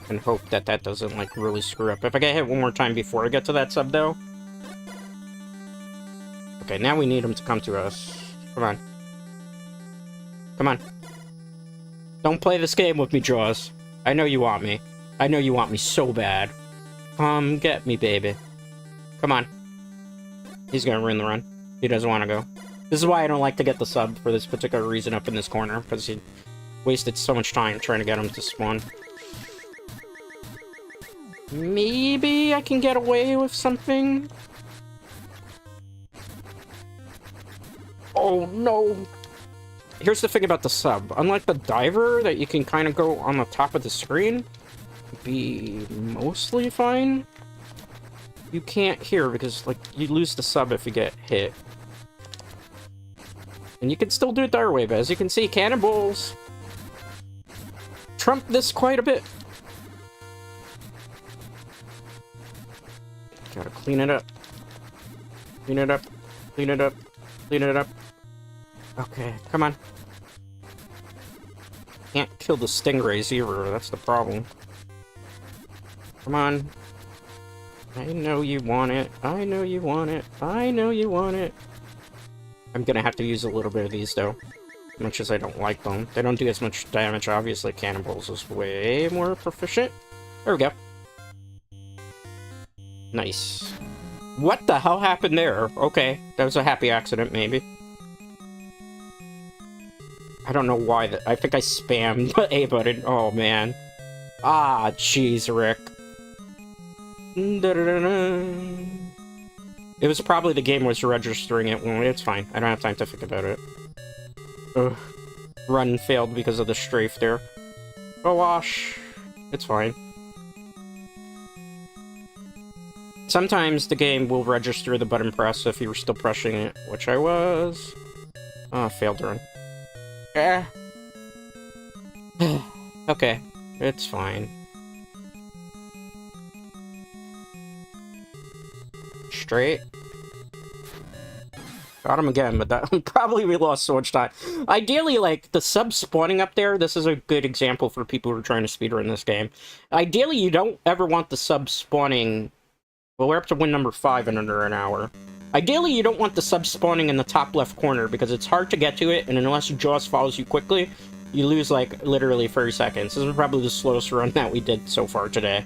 A: And hope that that doesn't, like, really screw up. If I get hit one more time before I get to that sub, though... Okay, now we need him to come to us. Come on. Come on. Don't play this game with me, Jaws. I know you want me. I know you want me so bad. Come get me, baby. Come on. He's gonna ruin the run. He doesn't want to go. This is why I don't like to get the sub for this particular reason up in this corner, because he wasted so much time trying to get him to spawn. Maybe I can get away with something? Oh, no! Here's the thing about the sub. Unlike the diver, that you can kind of go on the top of the screen, be mostly fine. You can't here because, like, you lose the sub if you get hit. And you can still do it the other way, but as you can see, cannonballs trump this quite a bit. Gotta clean it up. Clean it up. Clean it up. Clean it up. Okay, come on. Can't kill the stingrays either, that's the problem. Come on. I know you want it. I know you want it. I know you want it. I'm gonna have to use a little bit of these, though. As much as I don't like them. They don't do as much damage, obviously. Cannonballs is way more proficient. There we go. Nice. What the hell happened there? Okay, that was a happy accident, maybe. I don't know why that. I think I spammed the A button. Oh, man. Ah, jeez, Rick. It was probably the game was registering it. Well, it's fine. I don't have time to think about it. Ugh. Run failed because of the strafe there. Go wash. It's fine. Sometimes the game will register the button press if you were still pressing it, which I was. Oh, failed to run. Eh. Okay, it's fine. Straight. Got him again, but that probably we lost so much time. Ideally, like, the sub spawning up there, this is a good example for people who are trying to speedrun this game. Ideally, you don't ever want the sub spawning... Well, we're up to win number 5 in under an hour. Ideally, you don't want the sub spawning in the top left corner, because it's hard to get to it, and unless Jaws follows you quickly, you lose, like, literally 30 seconds. This is probably the slowest run that we did so far today.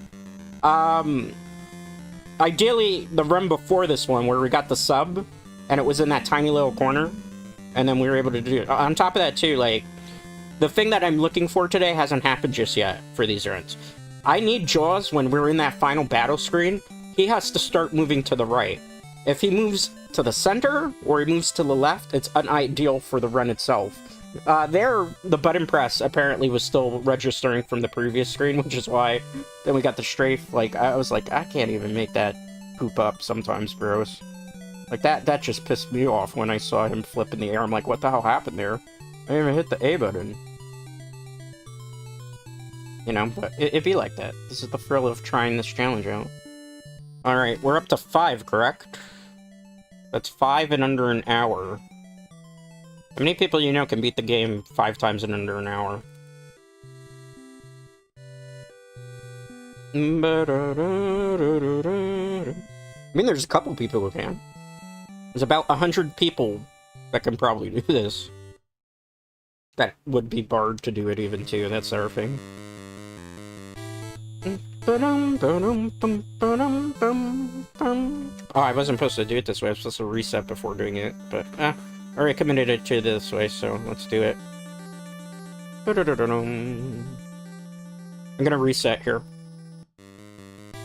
A: Ideally, the run before this one, where we got the sub, and it was in that tiny little corner, and then we were able to do it. On top of that, too, like, the thing that I'm looking for today hasn't happened just yet for these runs. I need Jaws, when we're in that final battle screen, he has to start moving to the right. If he moves to the center, or he moves to the left, it's unideal for the run itself. There, the button press apparently was still registering from the previous screen, which is why then we got the strafe. Like, I was like, I can't even make that poop up sometimes, bros. Like, that just pissed me off when I saw him flip in the air. I'm like, what the hell happened there? I didn't even hit the A button. You know, but it'd be like that. This is the thrill of trying this challenge out. Alright, we're up to 5, correct? That's 5 in under an hour. How many people you know can beat the game 5 times in under an hour? I mean, there's a couple people who can. There's about 100 people that can probably do this. That would be barred to do it even too, that's their thing. Oh, I wasn't supposed to do it this way, I was supposed to reset before doing it, but I already committed it to this way, so let's do it. I'm gonna reset here.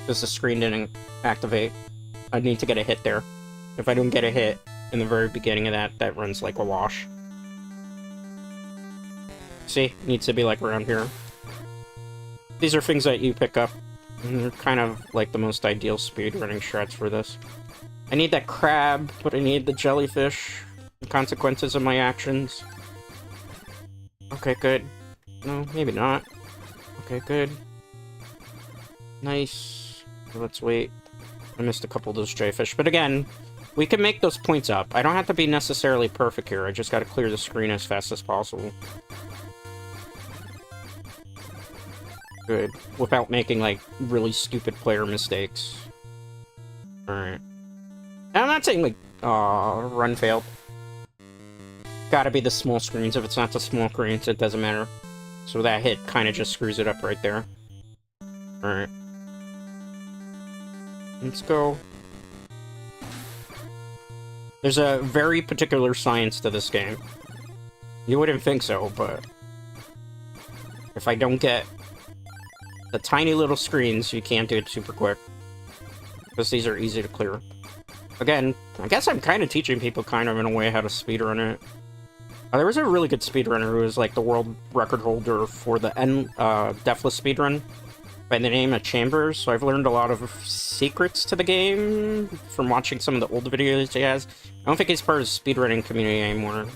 A: Because the screen didn't activate. I need to get a hit there. If I don't get a hit in the very beginning of that, that runs like a wash. See? Needs to be like around here. These are things that you pick up. And they're kind of like the most ideal speedrunning strats for this. I need that crab, but I need the jellyfish. The consequences of my actions. Okay, good. No, maybe not. Okay, good. Nice. Let's wait. I missed a couple of those jellyfish. But again, we can make those points up. I don't have to be necessarily perfect here. I just gotta clear the screen as fast as possible. Good. Without making, like, really stupid player mistakes. Alright. I'm not saying, like, run failed. Gotta be the small screens. If it's not the small screens, it doesn't matter. So that hit kind of just screws it up right there. Alright. Let's go. There's a very particular science to this game. You wouldn't think so, but... if I don't get the tiny little screens, you can't do it super quick. Because these are easy to clear. Again, I guess I'm kind of teaching people kind of in a way how to speedrun it. There was a really good speedrunner who was like the world record holder for the Deathless speedrun by the name of Chambers, so I've learned a lot of secrets to the game from watching some of the old videos he has. I don't think he's part of the speedrunning community anymore,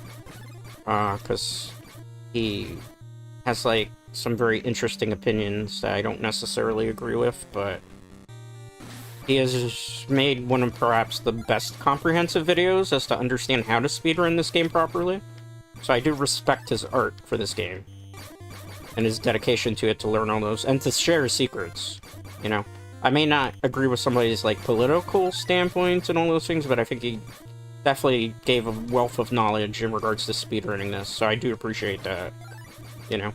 A: because he has like some very interesting opinions that I don't necessarily agree with, but he has made one of perhaps the best comprehensive videos as to understand how to speedrun this game properly. So I do respect his art for this game. And his dedication to it to learn all those, and to share his secrets, you know. I may not agree with somebody's, like, political standpoints and all those things, but I think he definitely gave a wealth of knowledge in regards to speedrunning this, so I do appreciate that, you know.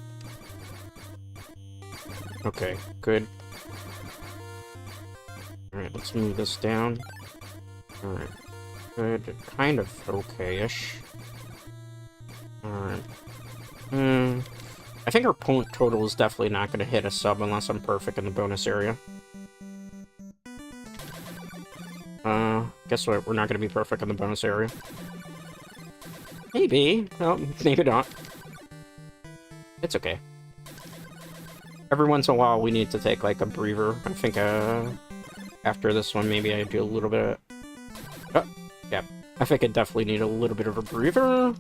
A: Okay, good. Alright, let's move this down. Alright, good. Kind of okay-ish. Alright. I think our point total is definitely not going to hit a sub unless I'm perfect in the bonus area. Guess what? We're not going to be perfect in the bonus area. Maybe. Well, maybe not. It's okay. Every once in a while, we need to take, like, a breather. I think, after this one, maybe I do a little bit... Oh, yeah. I think I definitely need a little bit of a breather.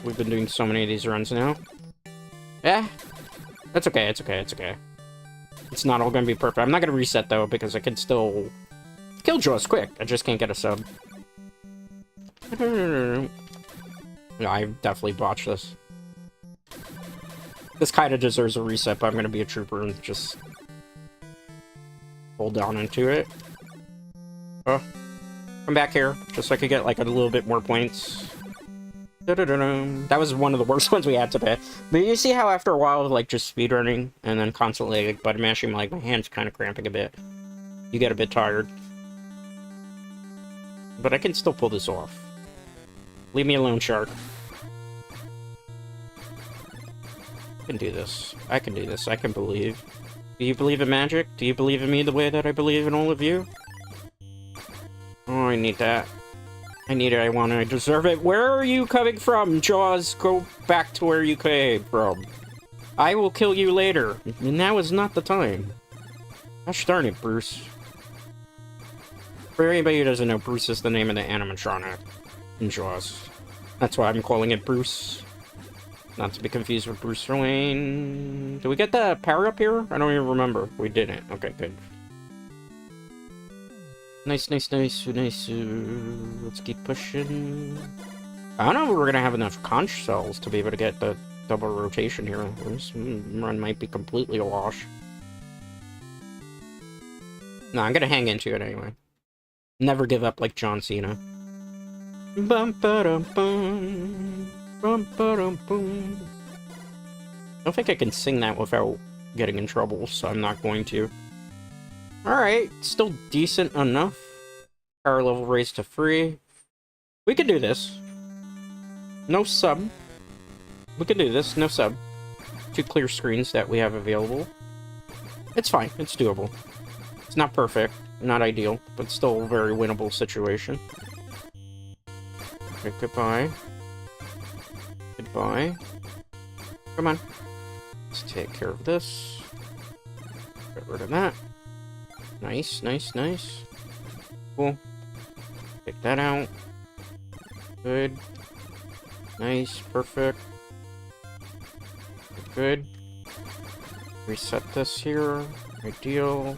A: We've been doing so many of these runs now. Yeah, that's okay, it's okay, it's okay. It's not all gonna be perfect. I'm not gonna reset, though, because I can still kill Jaws quick. I just can't get a sub. Yeah, I definitely botched this. This kind of deserves a reset, but I'm gonna be a trooper and just hold down into it. Oh, come back here, just so I could get, like, a little bit more points. That was one of the worst ones we had to pay. But you see how after a while of, like, just speedrunning and then constantly, like, button mashing, like, my hand's kind of cramping a bit. You get a bit tired. But I can still pull this off. Leave me alone, shark. I can do this. I can do this. I can believe. Do you believe in magic? Do you believe in me the way that I believe in all of you? Oh, I need that. I need it, I want it, I deserve it. Where are you coming from, Jaws? Go back to where you came from. I will kill you later. And now is not the time. Gosh darn it, Bruce. For anybody who doesn't know, Bruce is the name of the animatronic in Jaws. That's why I'm calling it Bruce. Not to be confused with Bruce Wayne. Did we get the power up here? I don't even remember. We didn't. Okay, good. Nice, nice, nice, nice. Let's keep pushing. I don't know if we're gonna have enough conch cells to be able to get the double rotation here. This run might be completely a wash. No, I'm gonna hang into it anyway. Never give up like John Cena. Bum ba dum bum. Bum ba dum bum. I don't think I can sing that without getting in trouble, so I'm not going to. Alright, still decent enough. Power level raised to 3. We can do this. No sub. We can do this, no sub. 2 clear screens that we have available. It's fine, it's doable. It's not perfect, not ideal, but still a very winnable situation. Okay, goodbye. Goodbye. Come on. Let's take care of this. Get rid of that. Nice, nice, nice. Cool. Take that out. Good. Nice, perfect. Good. Reset this here. Ideal.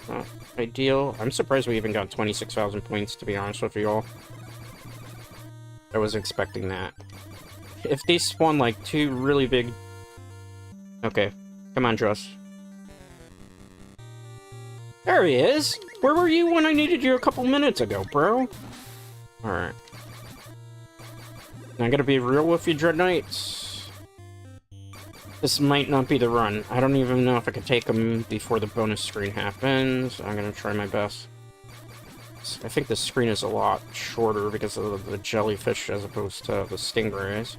A: Not ideal. I'm surprised we even got 26,000 points, to be honest with you all. I was expecting that. If they spawn like 2 really big... Okay. Come on, Joss. There he is! Where were you when I needed you a couple minutes ago, bro? Alright. I'm gonna be real with you, Dread Knights. This might not be the run. I don't even know if I can take them before the bonus screen happens. I'm gonna try my best. I think the screen is a lot shorter because of the jellyfish as opposed to the stingrays.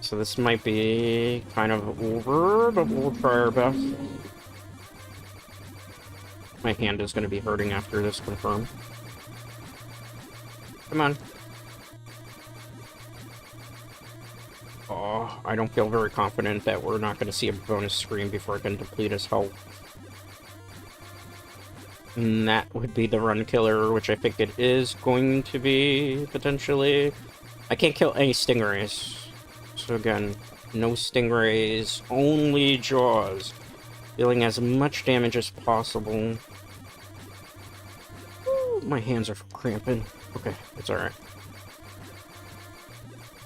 A: So this might be kind of over, but we'll try our best. My hand is going to be hurting after this, confirmed. Come on. Oh, I don't feel very confident that we're not going to see a bonus screen before I can deplete his health. And that would be the run killer, which I think it is going to be, potentially. I can't kill any stingrays. So again, no stingrays, only jaws. Dealing as much damage as possible. Ooh, my hands are cramping. Okay, it's alright.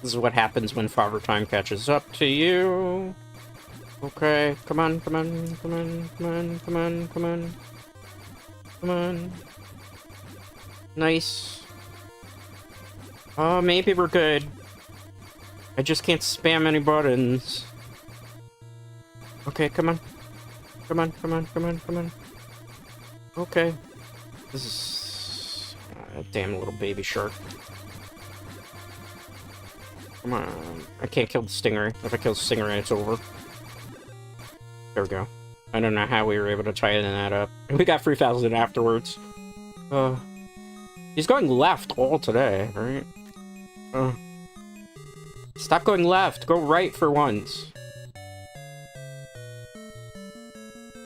A: This is what happens when Father Time catches up to you. Okay, come on, come on, come on, come on, come on, come on. Come on. Nice. Oh, maybe we're good. I just can't spam any buttons. Okay, come on. Come on, come on, come on, come on. Okay. This is... a damn little baby shark. Come on. I can't kill the stingray. If I kill the stingray, it's over. There we go. I don't know how we were able to tighten that up. We got 3,000 afterwards. He's going left all today, right? Stop going left. Go right for once.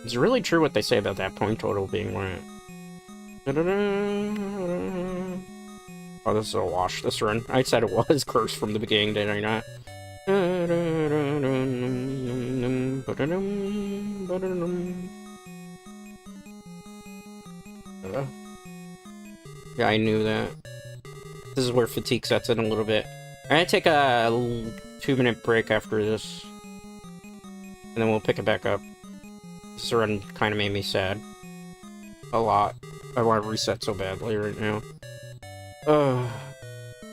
A: It's really true what they say about that point total being right. Oh, this is a wash, this run. I said it was cursed from the beginning, did I not? Yeah, I knew that. This is where fatigue sets in a little bit. I'm gonna take a 2-minute break after this. And then we'll pick it back up. This run kind of made me sad. A lot. I want to reset so badly right now.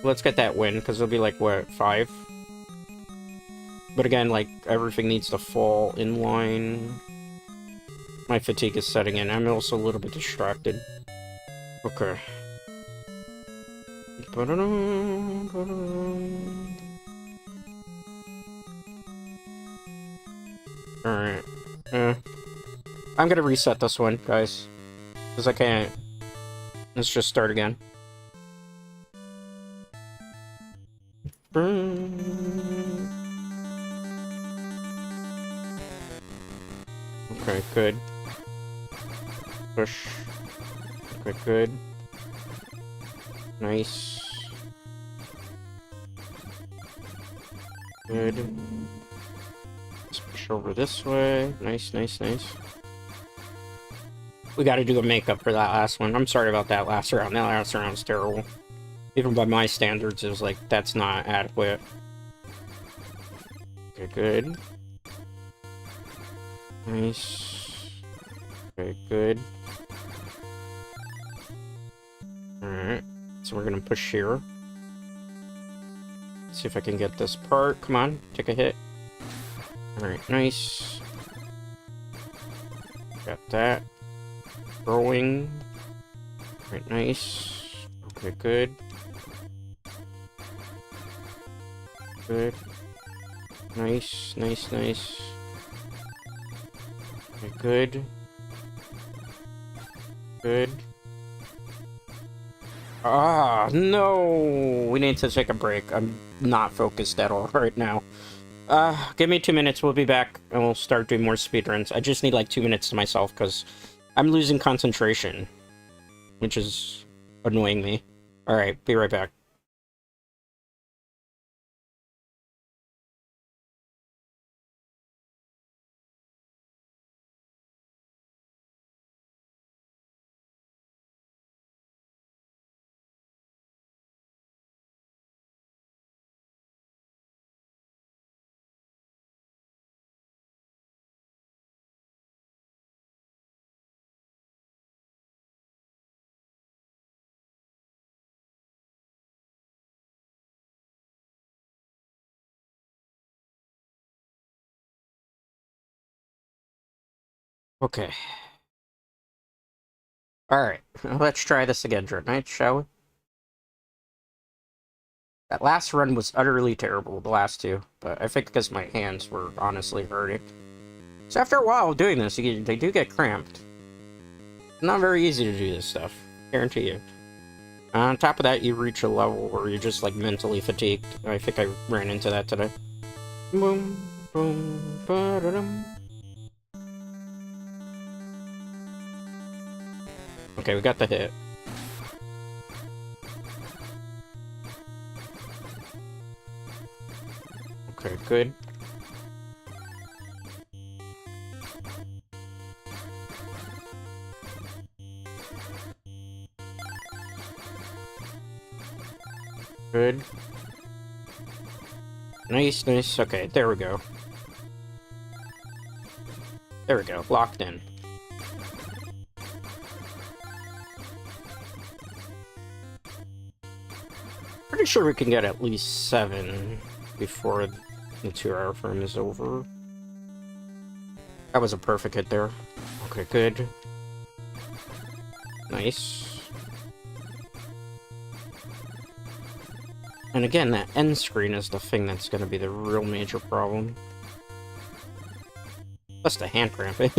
A: Let's get that win, because it'll be like, what, 5? But again, like, everything needs to fall in line. My fatigue is setting in. I'm also a little bit distracted. Okay. Alright. I'm gonna reset this one, guys. Because I can't. Let's just start again. Okay, good. Push. Okay, good. Nice. Good. Let's push over this way. Nice, nice, nice. We gotta do a makeup for that last one. I'm sorry about that last round. That last round was terrible. Even by my standards, it was like, that's not adequate. Okay, good. Nice. Okay, good. Alright, so we're gonna push here. See if I can get this part. Come on, take a hit. Alright, nice. Got that. Throwing. Alright, nice. Okay, good. Good. Nice, nice, nice. Okay, good. Good. Ah, no! We need to take a break. I'm not focused at all right now. Give me 2 minutes, we'll be back, and we'll start doing more speedruns. I just need like 2 minutes to myself, because I'm losing concentration, which is annoying me. Alright, be right back. Okay. Alright, let's try this again, Dreadnought, shall we? That last run was utterly terrible, the last two, but I think because my hands were honestly hurting. So after a while of doing this, they do get cramped. Not very easy to do this stuff, guarantee you. On top of that, you reach a level where you're just, like, mentally fatigued. I think I ran into that today. Boom, boom, ba-da-dum. Okay, we got the hit. Okay, good. Good. Nice, nice. Okay, there we go. There we go. Locked in. Pretty sure we can get at least 7 before the 2-hour frame is over. That was a perfect hit there. Okay, good. Nice. And again, that end screen is the thing that's going to be the real major problem. Plus the hand cramping.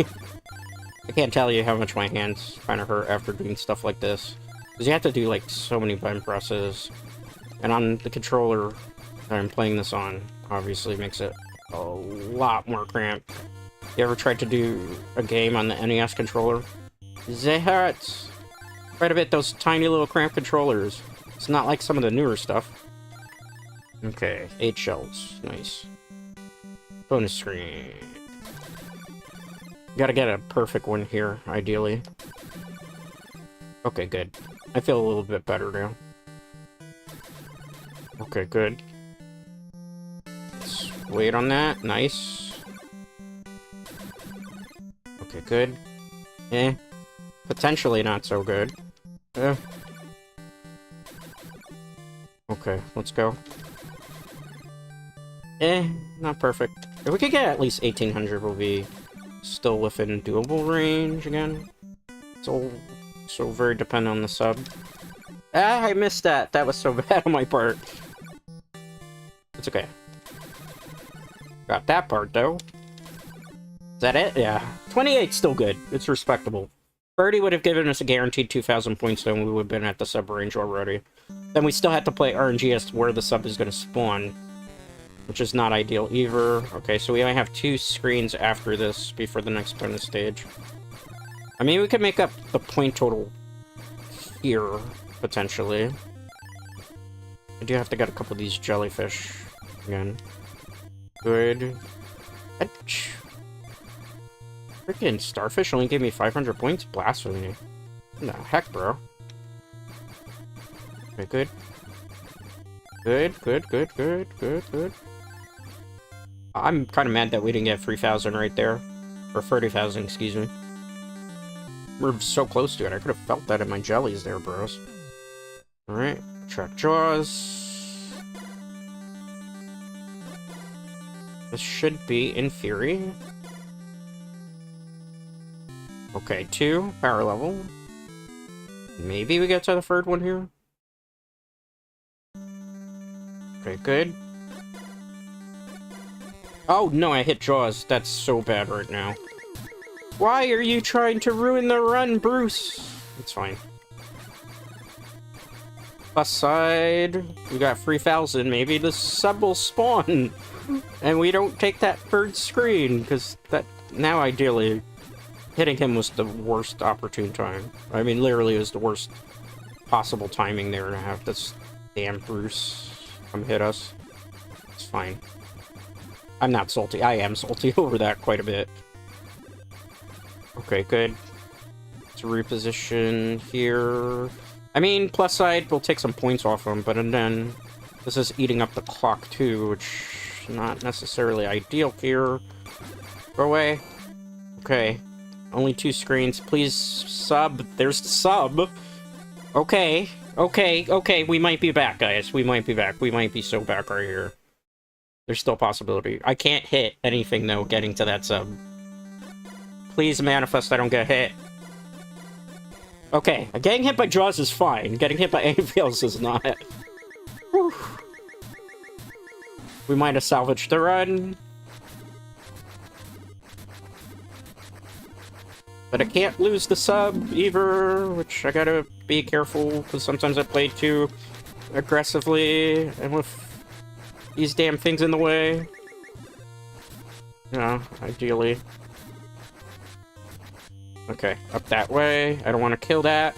A: I can't tell you how much my hands kind of hurt after doing stuff like this. Because you have to do, like, so many button presses. And on the controller that I'm playing this on, obviously makes it a lot more cramped. You ever tried to do a game on the NES controller? They hurt! Quite a bit, those tiny little cramped controllers. It's not like some of the newer stuff. Okay, 8 shells. Nice. Bonus screen. Gotta get a perfect one here, ideally. Okay, good. I feel a little bit better now. Okay, good. Let's wait on that. Nice. Okay, good. Eh. Potentially not so good. Eh. Okay, let's go. Eh, not perfect. If we could get at least 1800, we'll be still within doable range again. It's all so very dependent on the sub. Ah, I missed that. That was so bad on my part. It's okay. Got that part, though. Is that it? Yeah. 28's still good. It's respectable. 30 would have given us a guaranteed 2,000 points, then we would have been at the sub range already. Then we still had to play RNG as to where the sub is going to spawn, which is not ideal either. Okay, so we only have 2 screens after this before the next bonus stage. I mean, we could make up the point total here, potentially. I do have to get a couple of these jellyfish again. Good. Freaking starfish only gave me 500 points? Blasphemy. What the heck, bro? Okay, good. Good, good, good, good, good, good. I'm kind of mad that we didn't get 3,000 right there. Or 30,000, excuse me. we're so close to it. I could have felt that in my jellies there, bros. Alright, check jaws. This should be, in theory. Okay, 2, power level. Maybe we get to the third one here. Okay, good. Oh, no, I hit jaws. That's so bad right now. Why are you trying to ruin the run, Bruce? It's fine. Plus side, we got 3,000. Maybe the sub will spawn. And we don't take that third screen, because that... Now, ideally, hitting him was the worst opportune time. I mean, literally, it was the worst possible timing there to have this damn Bruce come hit us. It's fine. I'm not salty. I am salty over that quite a bit. Okay, good. To reposition here. I mean, plus side, we'll take some points off him, but and then this is eating up the clock too, which is not necessarily ideal here. Go away. Okay. Only 2 screens. Please sub. There's the sub. Okay. Okay. Okay. We might be back, guys. We might be back. We might be so back right here. There's still a possibility. I can't hit anything, though, getting to that sub. Please manifest I don't get hit. Okay, getting hit by Jaws is fine. Getting hit by anything else is not. Whew. We might have salvaged the run. But I can't lose the sub, either, which I gotta be careful, because sometimes I play too aggressively, and with these damn things in the way. Yeah, ideally. Okay, up that way. I don't want to kill that.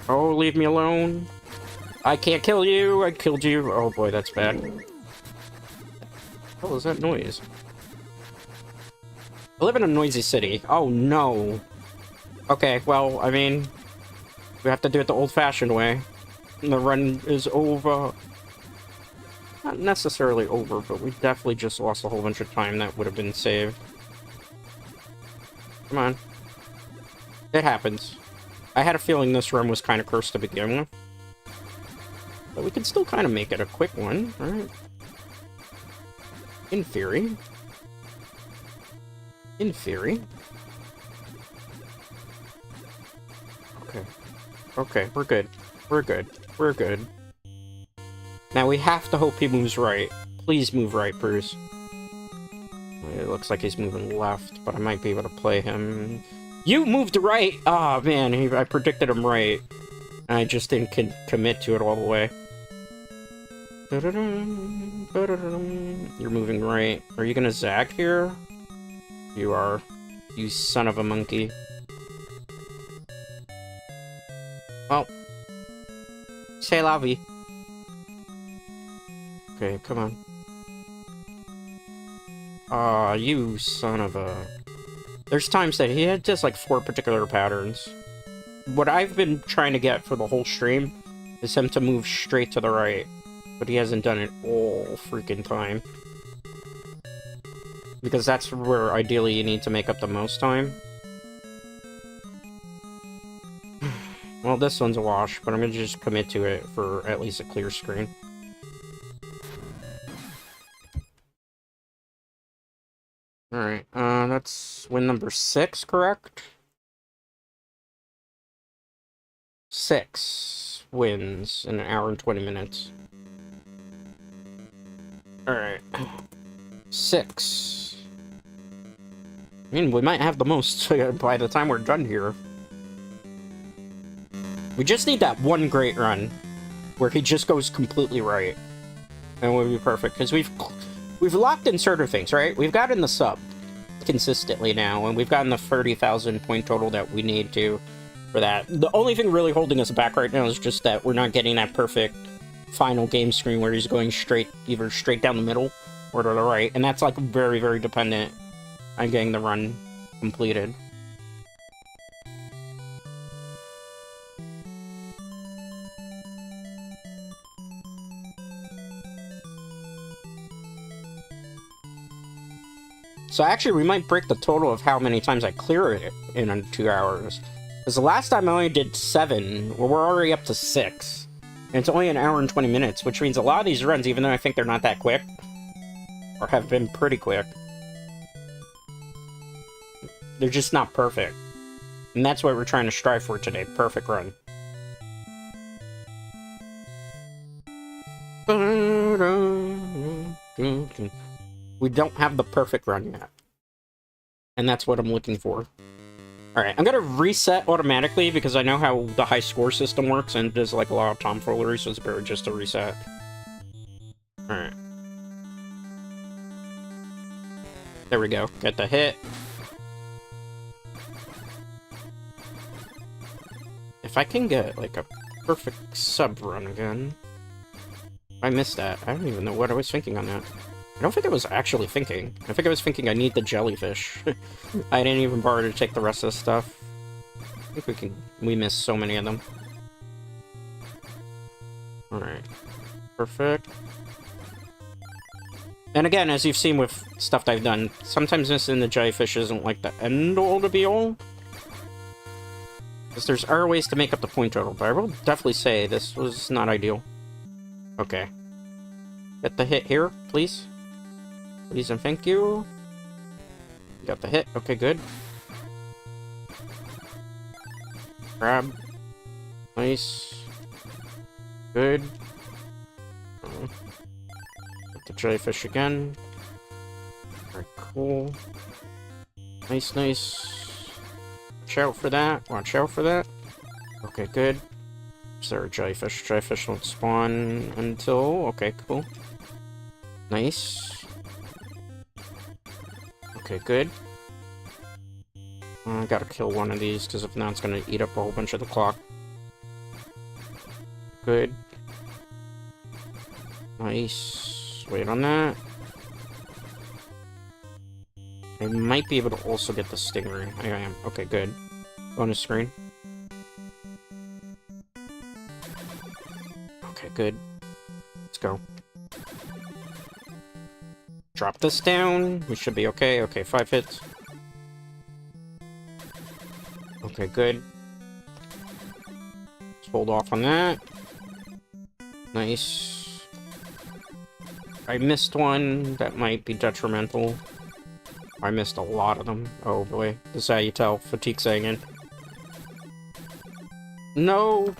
A: Oh, leave me alone. I can't kill you. I killed you. Oh boy, that's bad. What the hell is that noise? I live in a noisy city. Oh no. Okay, well, I mean, we have to do it the old-fashioned way. The run is over. Not necessarily over, but we definitely just lost a whole bunch of time that would have been saved. Come on. It happens. I had a feeling this run was kind of cursed to begin with. But we can still kind of make it a quick one, alright? In theory. In theory. Okay. Okay, we're good. We're good. We're good. Now we have to hope he moves right. Please move right, Bruce. It looks like he's moving left, but I might be able to play him. You moved right! Oh man, I predicted him right. I just didn't commit to it all the way. You're moving right. Are you gonna zag here? You are. You son of a monkey. Well. C'est la vie. Okay, come on. Aw, you son of a... There's times that he had just like 4 particular patterns. What I've been trying to get for the whole stream is him to move straight to the right. But he hasn't done it all freaking time. Because that's where ideally you need to make up the most time. Well, this one's a wash, but I'm gonna just commit to it for at least a clear screen. Alright, that's win number 6, correct? 6 wins in 1 hour and 20 minutes. Alright. 6. I mean, we might have the most by the time we're done here. We just need that one great run where he just goes completely right. And we'll be perfect, because we've locked in certain things, right? We've gotten the sub consistently now, and we've gotten the 30,000 point total that we need to for that. The only thing really holding us back right now is just that we're not getting that perfect final game screen where he's going straight, either straight down the middle or to the right, and that's like very, very dependent on getting the run completed. So actually, we might break the total of how many times I clear it in 2 hours. Because the last time I only did 7, well, we're already up to 6. And it's only an hour and 20 minutes, which means a lot of these runs, even though I think they're not that quick, or have been pretty quick, they're just not perfect. And that's what we're trying to strive for today. Perfect run. We don't have the perfect run yet. And that's what I'm looking for. Alright, I'm gonna reset automatically because I know how the high score system works and there's like a lot of tomfoolery, so it's better just to reset. Alright. There we go. Get the hit. If I can get like a perfect sub run again. I missed that. I don't even know what I was thinking on that. I don't think I was actually thinking. I think I was thinking I need the jellyfish. I didn't even bother to take the rest of the stuff. I think we missed so many of them. Alright. Perfect. And again, as you've seen with stuff I've done, sometimes missing the jellyfish isn't like the end-all to be all. Because there's other ways to make up the point total, but I will definitely say this was not ideal. Okay. Get the hit here, please. Please and thank you. Got the hit. Okay, good. Grab. Nice. Good. Get the jellyfish again. Very cool. Nice, nice. Watch out for that. Watch out for that. Okay, good. Is there a jellyfish? Jellyfish won't spawn until... Okay, cool. Nice. Okay, good. I gotta kill one of these, because if not, it's gonna eat up a whole bunch of the clock. Good. Nice. Wait on that. I might be able to also get the stingray. I am. Okay, good. Bonus screen. Okay, good. Let's go. Drop this down. We should be okay. Okay, 5 hits. Okay, good. Let's hold off on that. Nice. I missed one. That might be detrimental. I missed a lot of them. Oh boy. This is how you tell. Fatigue setting in. No!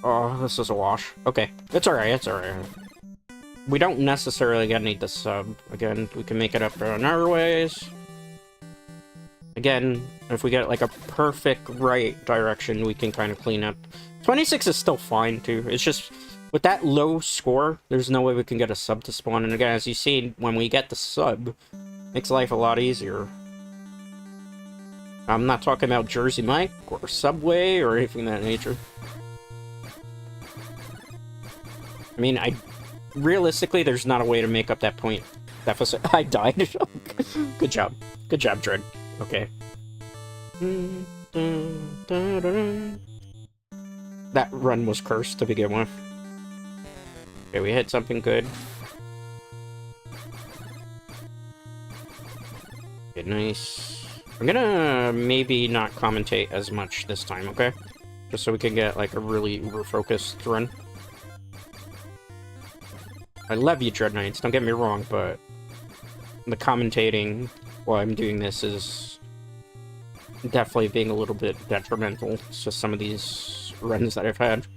A: Oh, this is a wash. Okay. It's alright, it's alright. We don't necessarily need the sub. Again, we can make it up in other ways. Again, if we get like a perfect right direction, we can kind of clean up. 26 is still fine too. It's just, with that low score, there's no way we can get a sub to spawn. And again, as you see, when we get the sub, makes life a lot easier. I'm not talking about Jersey Mike or Subway or anything of that nature. I mean, realistically, there's not a way to make up that point deficit. I died. Good job. Good job, Dread. Okay. That run was cursed to begin with. Okay, we hit something good. Okay, nice. I'm gonna maybe not commentate as much this time, okay? Just so we can get, like, a really uber-focused run. I love you, Dread Knights, don't get me wrong, but the commentating while I'm doing this is definitely being a little bit detrimental to some of these runs that I've had.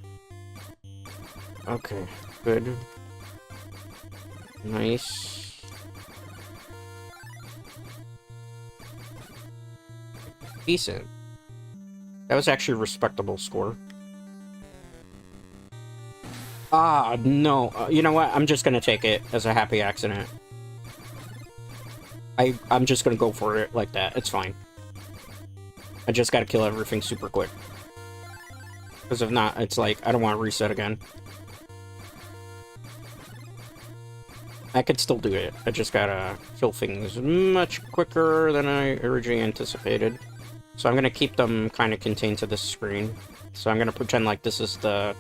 A: Okay, good. Nice. Decent. That was actually a respectable score. Ah, no. You know what? I'm just gonna take it as a happy accident. I'm just gonna go for it like that. It's fine. I just gotta kill everything super quick. Because if not, it's like, I don't want to reset again. I could still do it. I just gotta kill things much quicker than I originally anticipated. So I'm gonna keep them kind of contained to this screen. So I'm gonna pretend like this is the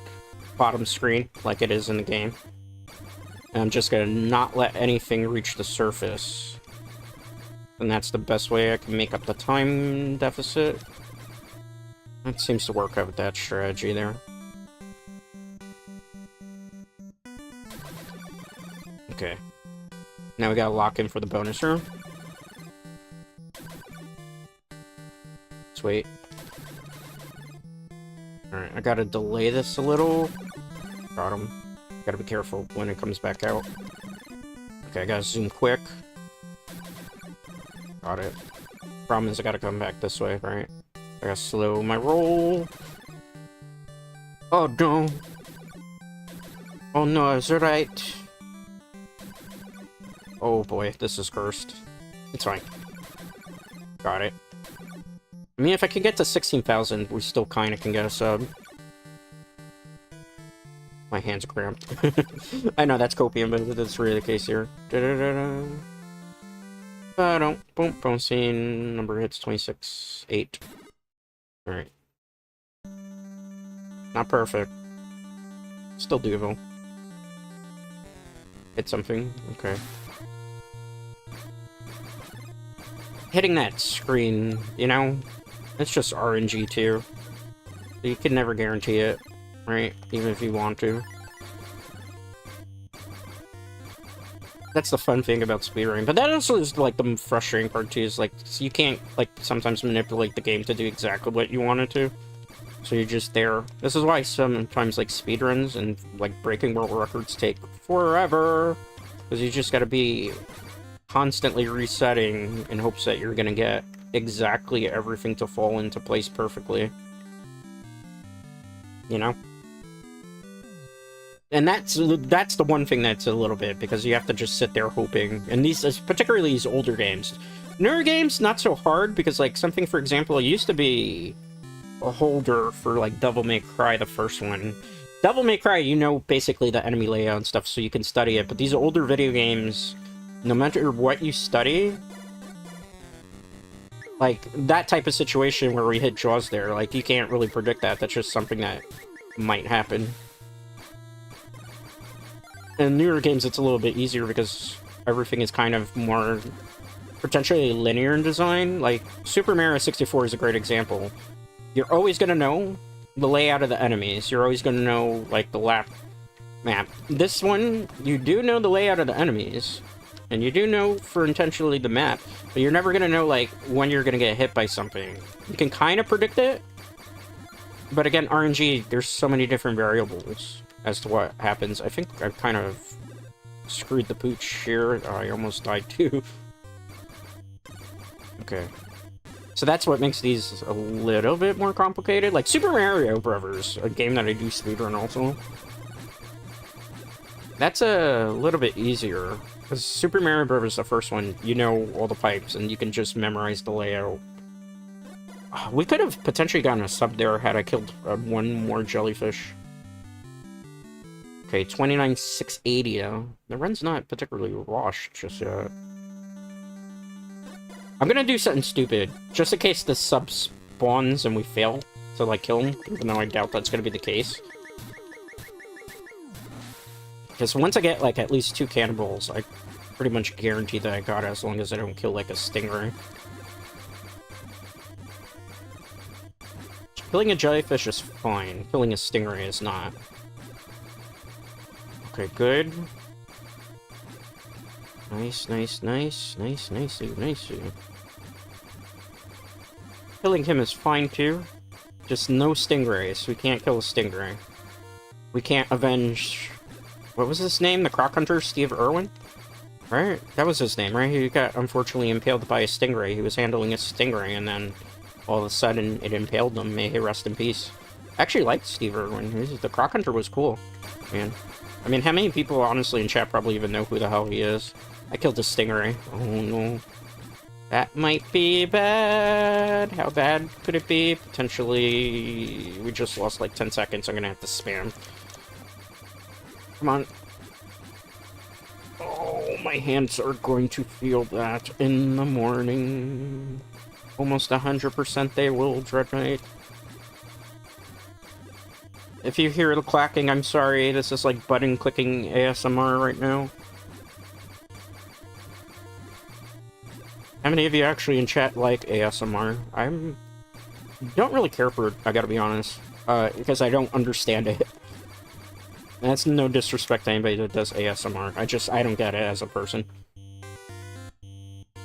A: bottom screen, like it is in the game. And I'm just gonna not let anything reach the surface. And that's the best way I can make up the time deficit. That seems to work out with that strategy there. Okay. Now we gotta lock in for the bonus room. Let's wait. Alright, I gotta delay this a little. Got him. Gotta be careful when it comes back out. Okay, I gotta zoom quick. Got it. Problem is I gotta come back this way, right? I gotta slow my roll. Oh no. Oh no, is it right? Oh boy, this is cursed. It's fine. Got it. I mean, if I can get to 16,000, we still kind of can get a sub. My hands are cramped. I know that's copium, but that's really the case here. Boom, scene. Number hits 26. 8. Alright. Not perfect. Still doable. Hit something. Okay. Hitting that screen, you know, it's just RNG too. You can never guarantee it, right? Even if you want to. That's the fun thing about speedrunning, but that also is like the frustrating part too, is like, you can't like sometimes manipulate the game to do exactly what you want it to. So you're just there. This is why sometimes like speedruns and like breaking world records take forever. Because you just gotta be constantly resetting in hopes that you're gonna get exactly everything to fall into place perfectly. You know? And that's the one thing that's a little bit, because you have to just sit there hoping. And these, particularly these older games. Newer games, not so hard, because like something, for example, it used to be a holder for like Devil May Cry, the first one. Devil May Cry, you know basically the enemy layout and stuff, so you can study it. But these older video games, no matter what you study, like that type of situation where we hit Jaws there, like you can't really predict that. That's just something that might happen. In newer games, it's a little bit easier because everything is kind of more potentially linear in design. Like, Super Mario 64 is a great example. You're always going to know the layout of the enemies. You're always going to know, like, the map. This one, you do know the layout of the enemies. And you do know, for intentionally, the map. But you're never going to know, like, when you're going to get hit by something. You can kind of predict it. But again, RNG, there's so many different variables as to what happens. I think I've kind of screwed the pooch here. Oh, I almost died too. Okay. So that's what makes these a little bit more complicated. Like Super Mario Brothers, a game that I do speedrun also. That's a little bit easier. Because Super Mario Brothers, the first one, you know all the pipes and you can just memorize the layout. We could have potentially gotten a sub there had I killed one more jellyfish. Okay, 29,680 though. The run's not particularly washed just yet. I'm gonna do something stupid, just in case the sub spawns and we fail to, like, kill him, even though I doubt that's gonna be the case. Because once I get, like, at least 2 cannonballs, I pretty much guarantee that I got it as long as I don't kill, like, a stingray. Killing a jellyfish is fine. Killing a stingray is not. Okay, good. Nice. Killing him is fine, too. Just no stingrays. We can't kill a stingray. We can't avenge... What was his name? The Croc Hunter? Steve Irwin? Right? That was his name, right? He got, unfortunately, impaled by a stingray. He was handling a stingray, and then all of a sudden, it impaled him. May he rest in peace. I actually liked Steve Irwin. The Croc Hunter was cool, man. I mean, how many people, honestly, in chat probably even know who the hell he is? I killed a stingray. Oh, no. That might be bad. How bad could it be? Potentially... We just lost, like, 10 seconds. I'm gonna have to spam. Come on. Oh, my hands are going to feel that in the morning. Almost 100% they will, Dread Knight. If you hear the clacking, I'm sorry. This is like button clicking ASMR right now. How many of you actually in chat like ASMR? Don't really care for it, I gotta be honest. Because I don't understand it. That's no disrespect to anybody that does ASMR. I don't get it as a person.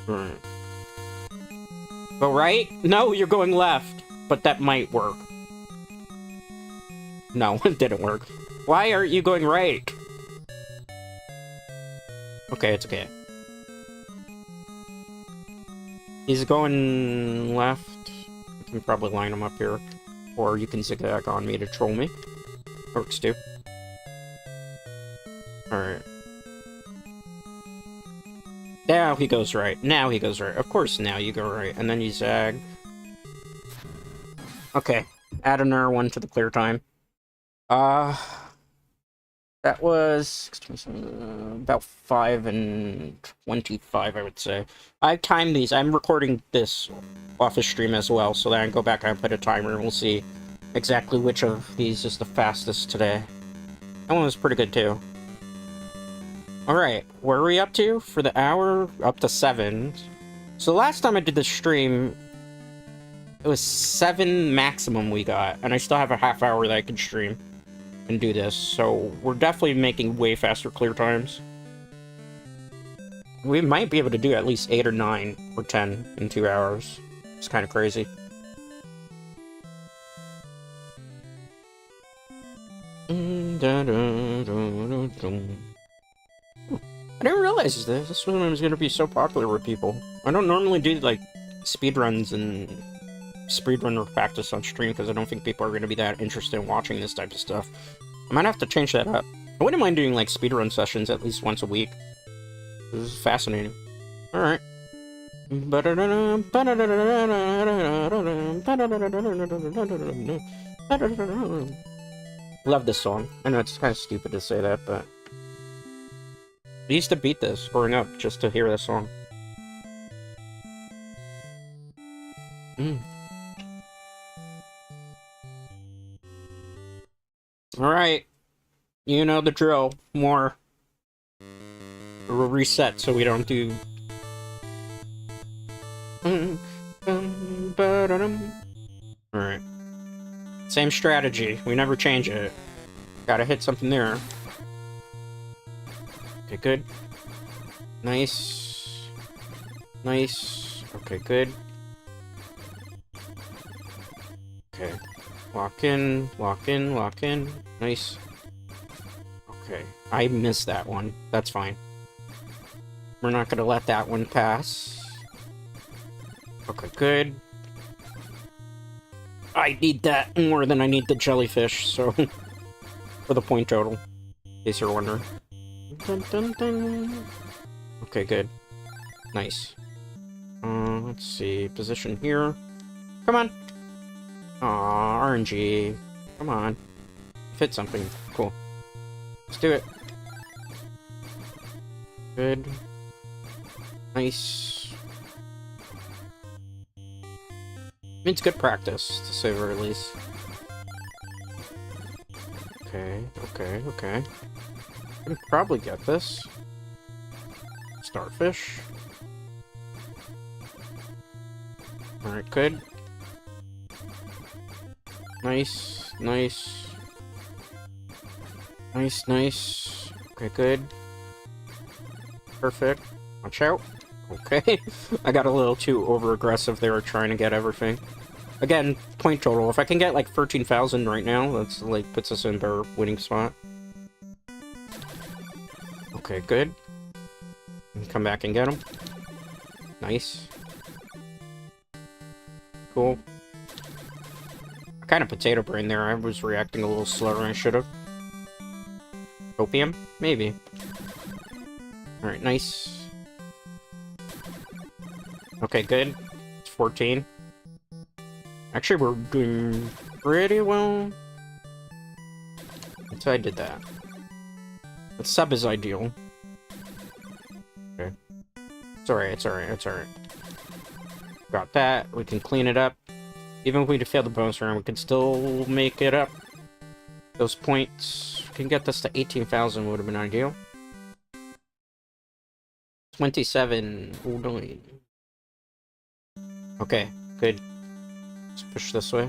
A: Right. Go right? No, you're going left. But that might work. No, it didn't work. Why aren't you going right? Okay, it's okay. He's going left. You can probably line him up here. Or you can zigzag on me to troll me. Works too. Alright. Now he goes right. Now he goes right. Of course, now you go right. And then you zag. Okay. Add another one to the clear time. That was about 5 and 25, I would say. I timed these. I'm recording this off the stream as well, so then I go back and put a timer, and we'll see exactly which of these is the fastest today. That one was pretty good, too. Alright, where are we up to? For the hour, up to 7. So the last time I did this stream, it was 7 maximum we got, and I still have a half hour that I can stream and do this, so we're definitely making way faster clear times. We might be able to do at least 8 or 9 or 10 in 2 hours. It's kind of crazy. I didn't realize this one was going to be so popular with people. I don't normally do, like, speedruns and speedrun practice on stream because I don't think people are going to be that interested in watching this type of stuff. I might have to change that up. I wouldn't mind doing, like, speedrun sessions at least once a week. This is fascinating. Alright. Love this song. I know it's kind of stupid to say that, but I used to beat this growing up just to hear this song. Alright. You know the drill. More. We'll reset so we don't do... Alright. Same strategy. We never change it. Gotta hit something there. Okay, good. Nice. Nice. Okay, good. Okay. Lock in, lock in, lock in. Nice. Okay. I missed that one. That's fine. We're not gonna let that one pass. Okay, good. I need that more than I need the jellyfish, so... for the point total. In case you're wondering. Dun, dun, dun. Okay, good. Nice. Let's see. Position here. Come on! Aw, RNG. Come on. Fit something. Cool. Let's do it. Good. Nice. It's good practice, to say the very least. Okay, okay, okay. I can probably get this. Starfish. Alright, good. Nice, nice. Nice, nice. Okay, good. Perfect. Watch out. Okay. I got a little too over-aggressive there trying to get everything. Again, point total. If I can get like 13,000 right now, that's like puts us in a better winning spot. Okay, good. Come back and get him. Nice. Cool. I kind of potato brain there. I was reacting a little slower than I should have. Opium? Maybe. Alright, nice. Okay, good. It's 14. Actually, we're doing pretty well. Until I did that. The sub is ideal. Okay. It's alright, it's alright, it's alright. Got that. We can clean it up. Even if we fail the bonus round, we can still make it up. Those points can get us to 18,000 would have been ideal. 27. Oh, no. Okay, good. Let's push this way.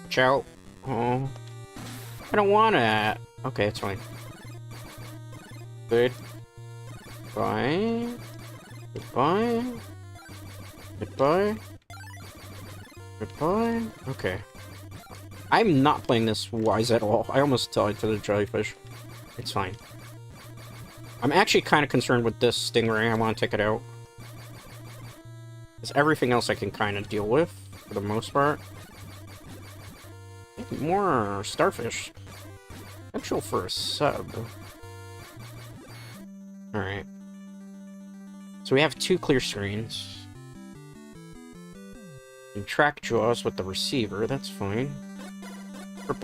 A: Watch out. Oh. I don't want it. Okay, it's fine. Good. Bye. Goodbye. Goodbye. Goodbye. Okay. I'm not playing this wise at all. I almost died to the jellyfish. It's fine. I'm actually kind of concerned with this stingray. I want to take it out. Because everything else I can kind of deal with, for the most part. More starfish. Potential for a sub. Alright. So we have 2 clear screens. We can track jaws with the receiver, that's fine. That's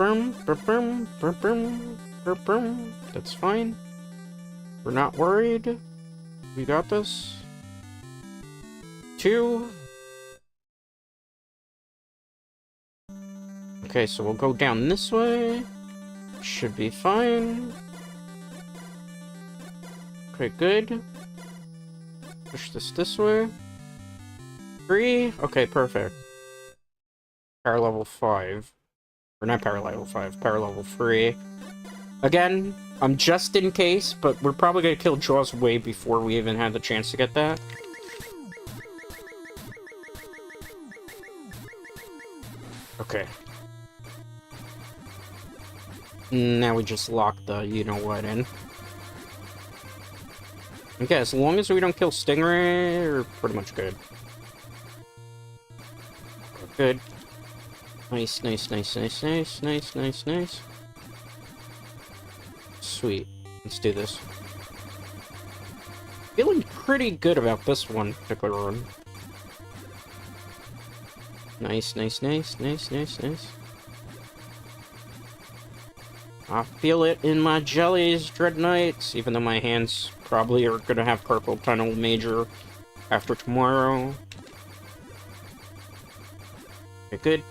A: fine. We're not worried. We got this. 2. Okay, so we'll go down this way. Should be fine. Okay, good. Push this way. 3. Okay, perfect. Power level 5. Or not power level 5, power level 3. Again, I'm just in case, but we're probably gonna kill Jaws way before we even had the chance to get that. Okay. Now we just lock the you-know-what in. Okay, as long as we don't kill Stingray, we're pretty much good. Good. Nice, nice, nice, nice, nice, nice, nice, nice. Sweet. Let's do this. Feeling pretty good about this one particular run. Nice, nice, nice, nice, nice, nice. I feel it in my jellies, Dread Knights, even though my hands probably are gonna have Carpal Tunnel Major after tomorrow. Okay, good.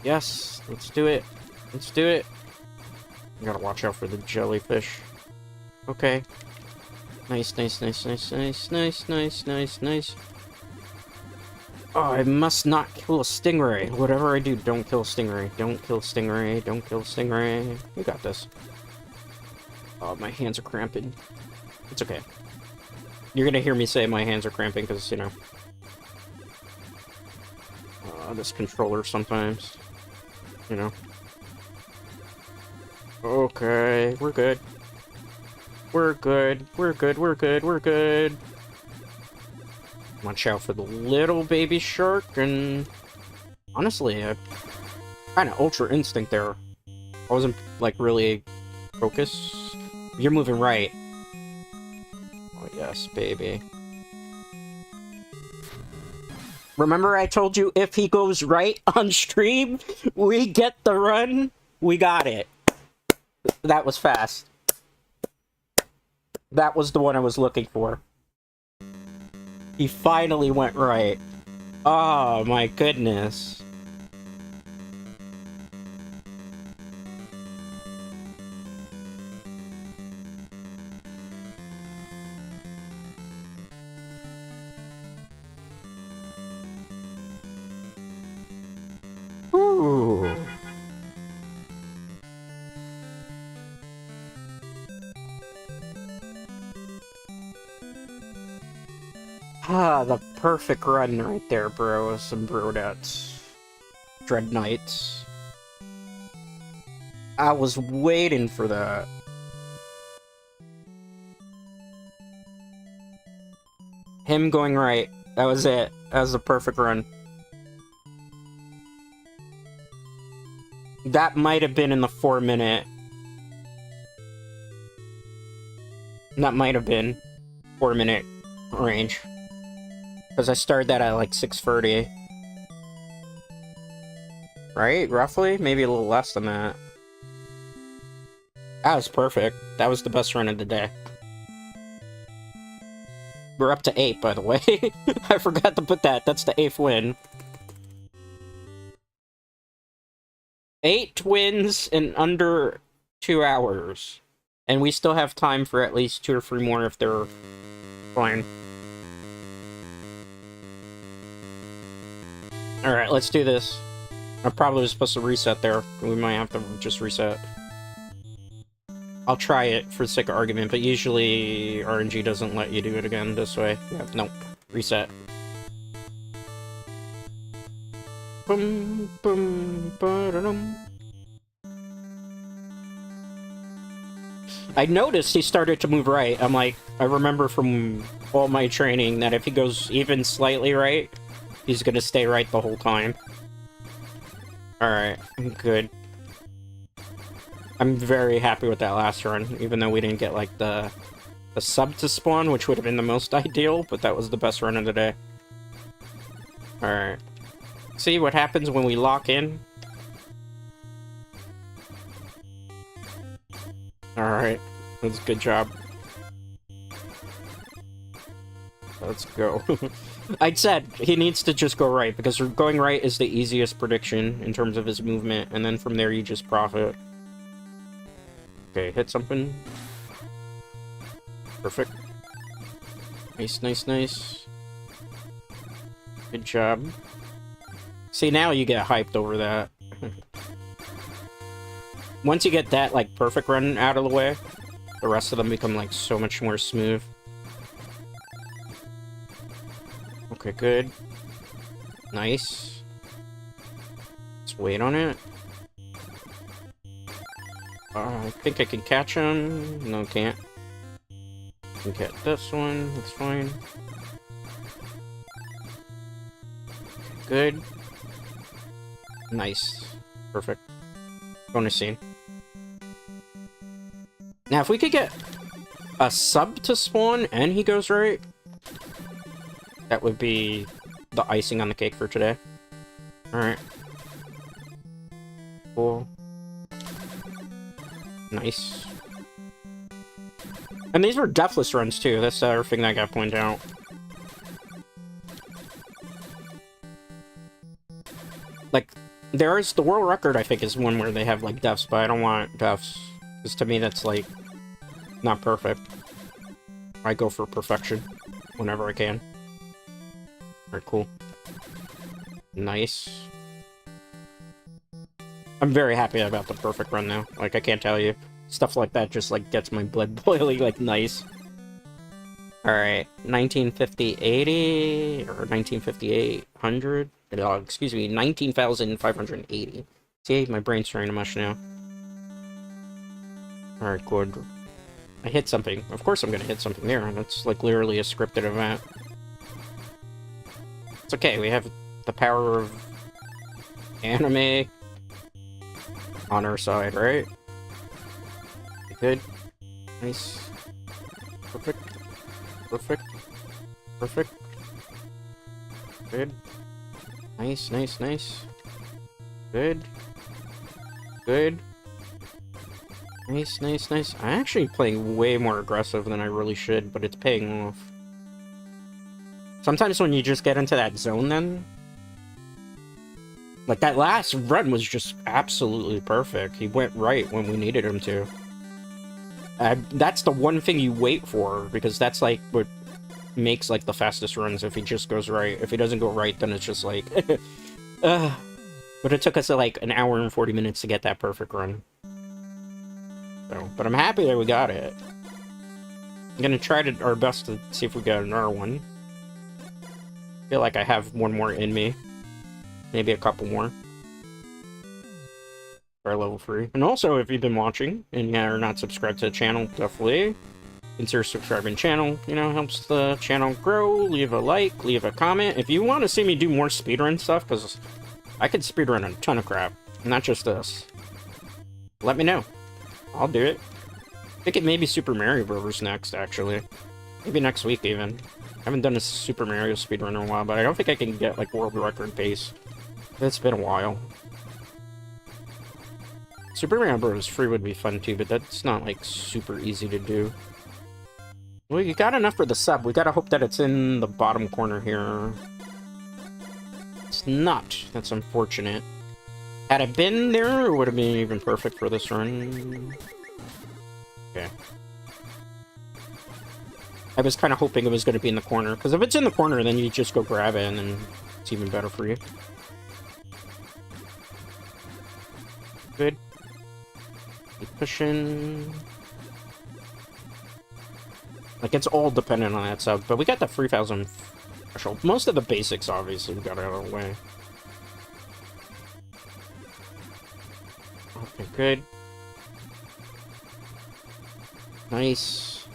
A: Yes, let's do it. Let's do it. You gotta watch out for the jellyfish. Okay. Nice, nice, nice, nice, nice, nice, nice, nice, nice. Oh, I must not kill a stingray. Whatever I do, don't kill stingray. Don't kill stingray. Don't kill stingray. We got this. Oh, my hands are cramping. It's okay. You're gonna hear me say my hands are cramping because, you know, this controller sometimes, you know. Okay, we're good. We're good. We're good. We're good. We're good. Watch out for the little baby shark, and honestly, I kind of ultra instinct there. I wasn't like really focused. You're moving right. Oh yes, baby. Remember I told you if he goes right on stream, we get the run? We got it. That was fast. That was the one I was looking for. He finally went right. Oh my goodness. Ooh. Ah, the perfect run right there, bro. Some brodettes. Dread Knights. I was waiting for that. Him going right. That was it. That was the perfect run. That might have been in the 4-minute. That might have been 4-minute range. Because I started that at like 6:30. Right? Roughly? Maybe a little less than that. That was perfect. That was the best run of the day. We're up to 8, by the way. I forgot to put that. That's the 8th win. 8 wins in under 2 hours. And we still have time for at least 2 or 3 more if they're fine. Alright, let's do this. I probably was supposed to reset there. We might have to just reset. I'll try it for the sake of argument, but usually RNG doesn't let you do it again this way. Yeah, nope. Reset. Boom, boom, ba-da-dum. I noticed he started to move right. I'm like, I remember from all my training that if he goes even slightly right, he's gonna stay right the whole time. Alright, good. I'm very happy with that last run, even though we didn't get, like, the sub to spawn, which would have been the most ideal, but that was the best run of the day. Alright. See what happens when we lock in? Alright, that's a good job. Let's go. I'd said he needs to just go right, because going right is the easiest prediction in terms of his movement, and then from there you just profit. Okay, hit something. Perfect. Nice, nice, nice. Good job. See, now you get hyped over that. Once you get that, like, perfect run out of the way, the rest of them become, like, so much more smooth. Okay, good. Nice. Let's wait on it. I think I can catch him. No, can't. Can catch this one. That's fine. Good. Nice. Perfect. Bonus scene. Now, if we could get a sub to spawn and he goes right, that would be the icing on the cake for today. Alright. Cool. Nice. And these were deathless runs, too. That's the other thing that got pointed out. Like, there's the world record, I think, is one where they have, like, deaths, but I don't want deaths. Because to me, that's, like, not perfect. I go for perfection whenever I can. Alright, cool. Nice. I'm very happy about the perfect run now. Like, I can't tell you. Stuff like that just, like, gets my blood boiling, like, nice. Alright, 1950-80, or 1958-100. Excuse me, 19,580. See, my brain's trying to mush now. Alright, good. I hit something. Of course I'm gonna hit something there. That's, like, literally a scripted event. It's okay, we have the power of anime on our side, right? Good. Nice. Perfect. Perfect. Perfect. Good. Nice, nice, nice. Good. Good. Nice, nice, nice. I'm actually playing way more aggressive than I really should, but it's paying off. Sometimes when you just get into that zone then... Like, that last run was just absolutely perfect. He went right when we needed him to. That's the one thing you wait for, because that's, like, what makes, like, the fastest runs, if he just goes right. If he doesn't go right, then it's just like... But it took us, like, an hour and 40 minutes to get that perfect run. So, but I'm happy that we got it. I'm gonna try our best to see if we got another one. I feel like I have one more in me. Maybe a couple more. For level 3. And also, if you've been watching and you are not subscribed to the channel, definitely consider subscribing to the channel. You know, helps the channel grow. Leave a like, leave a comment. If you want to see me do more speedrun stuff, because I could speedrun a ton of crap, not just this. Let me know. I'll do it. I think it may be Super Mario Bros. Next, actually. Maybe next week, even. I haven't done a Super Mario speedrun in a while, but I don't think I can get, like, world record pace. It's been a while. Super Mario Bros. Free would be fun, too, but that's not, like, super easy to do. Well, you got enough for the sub. We gotta hope that it's in the bottom corner here. It's not. That's unfortunate. Had it been there, it would have been even perfect for this run. Okay. I was kind of hoping it was going to be in the corner, because if it's in the corner, then you just go grab it, and then it's even better for you. Good. Keep pushing. Like, it's all dependent on that sub, but we got the 3,000 threshold. Most of the basics, obviously, we got out of the way. Okay, good. Nice.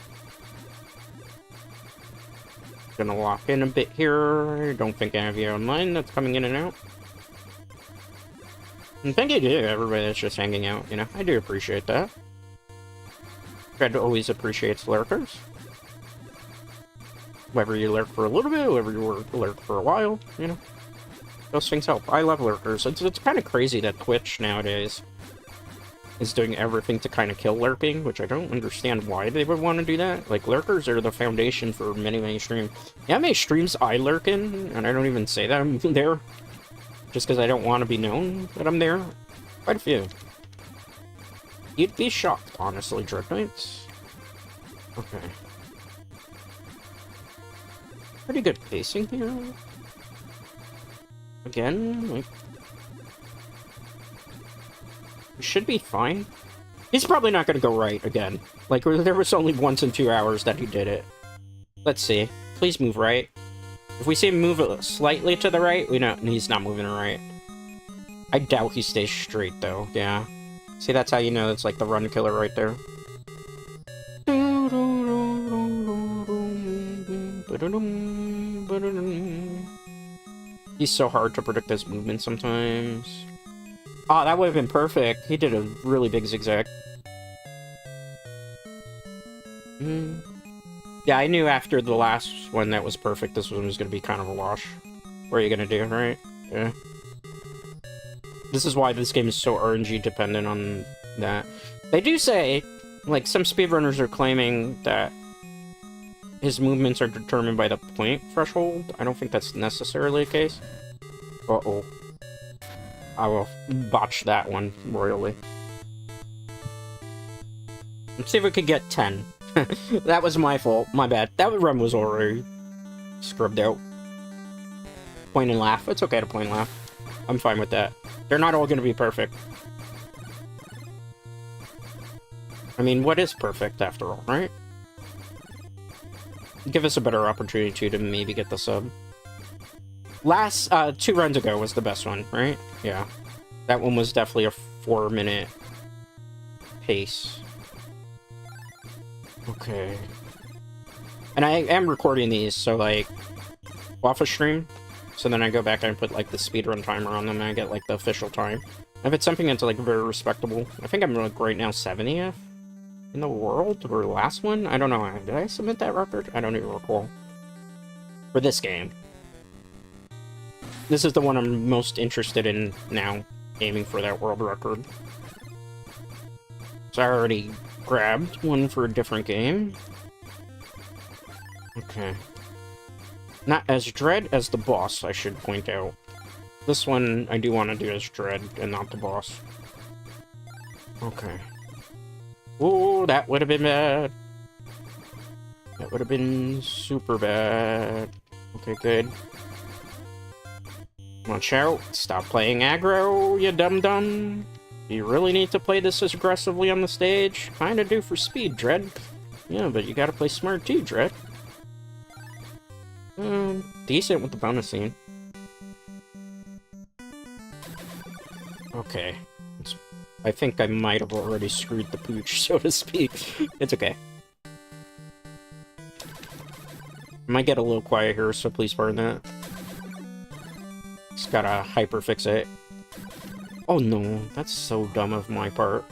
A: Gonna lock in a bit here. Don't think I have you online that's coming in and out. And thank you to everybody that's just hanging out, you know. I do appreciate that. Fred always appreciates lurkers. Whether you lurk for a little bit, whether you lurk for a while, you know. Those things help. I love lurkers. It's kind of crazy that Twitch nowadays is doing everything to kind of kill lurking, which I don't understand why they would want to do that. Like, lurkers are the foundation for many streams. Yeah, many streams I lurk in, and I don't even say that I'm there, just because I don't want to be known that I'm there. Quite a few. You'd be shocked, honestly, Dread Knights. Okay. Pretty good pacing here. Again, like... we should be fine. He's probably not going to go right again. Like, there was only once in 2 hours that he did it. Let's see. Please move right. If we see him move slightly to the right, we know he's not moving right. I doubt he stays straight, though. Yeah. See, that's how you know it's like the run killer right there. He's so hard to predict his movement sometimes. Oh, that would have been perfect. He did a really big zigzag. Yeah, I knew after the last one that was perfect, this one was going to be kind of a wash. What are you going to do, right? Yeah. This is why this game is so RNG dependent on that. They do say, like, some speedrunners are claiming that his movements are determined by the point threshold. I don't think that's necessarily the case. Uh-oh. I will botch that one royally. Let's see if we could get 10. That was my fault. My bad. That run was already scrubbed out. Point and laugh. It's okay to point and laugh. I'm fine with that. They're not all going to be perfect. I mean, what is perfect after all, right? Give us a better opportunity to maybe get the sub. Last, 2 runs ago was the best one, right? Yeah. That one was definitely a 4-minute pace. Okay. And I am recording these, so, like, off a stream. So then I go back and put, like, the speedrun timer on them, and I get, like, the official time. If it's something that's, like, very respectable. I think I'm, like, right now 70th in the world, or last one? I don't know. Did I submit that record? I don't even recall. For this game. This is the one I'm most interested in now, aiming for that world record. So I already grabbed one for a different game. Okay. Not as Dread as the boss, I should point out. This one I do want to do as Dread and not the boss. Okay. Ooh, that would have been bad. That would have been super bad. Okay, good. Watch out. Stop playing aggro, you dum-dum. Do you really need to play this as aggressively on the stage? Kinda do for speed, Dread. Yeah, but you gotta play smart too, Dread. Decent with the bonus scene. Okay. I think I might have already screwed the pooch, so to speak. It's okay. I might get a little quiet here, so please pardon that. Just gotta hyperfixate. Oh no, that's so dumb of my part.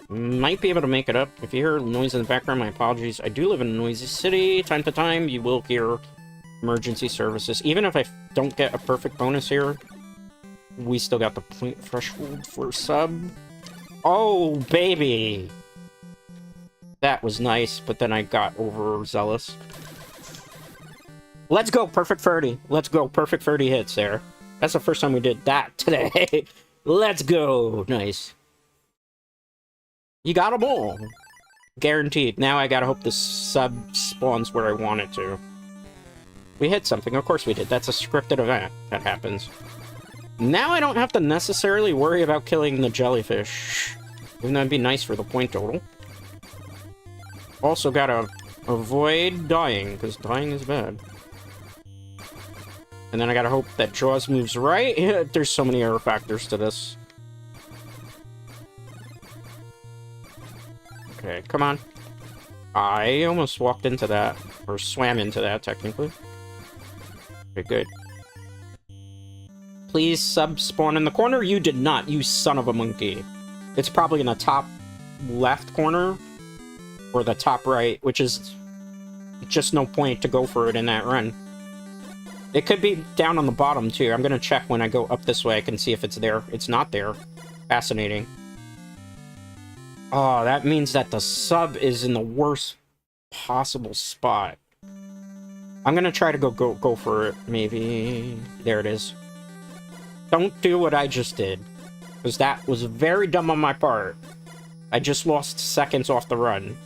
A: Might be able to make it up. If you hear noise in the background, my apologies. I do live in a noisy city. Time to time, you will hear emergency services. Even if I don't get a perfect bonus here, we still got the point threshold for sub. Oh, baby! That was nice, but then I got overzealous. Let's go, perfect 30. Let's go, perfect 30 hits there. That's the first time we did that today. Let's go. Nice. You got them all. Guaranteed. Now I gotta hope the sub spawns where I want it to. We hit something. Of course we did. That's a scripted event that happens. Now I don't have to necessarily worry about killing the jellyfish. Wouldn't that be nice for the point total? Also gotta avoid dying, because dying is bad. And then I gotta hope that Jaws moves right. There's so many error factors to this. Okay, come on. I almost walked into that. Or swam into that, technically. Okay, good. Please sub-spawn in the corner. You did not, you son of a monkey. It's probably in the top left corner. Or the top right, which is just no point to go for it in that run. It could be down on the bottom, too. I'm gonna check when I go up this way. I can see if it's there. It's not there. Fascinating. Oh, that means that the sub is in the worst possible spot. I'm gonna try to go for it, maybe. There it is. Don't do what I just did. Because that was very dumb on my part. I just lost seconds off the run.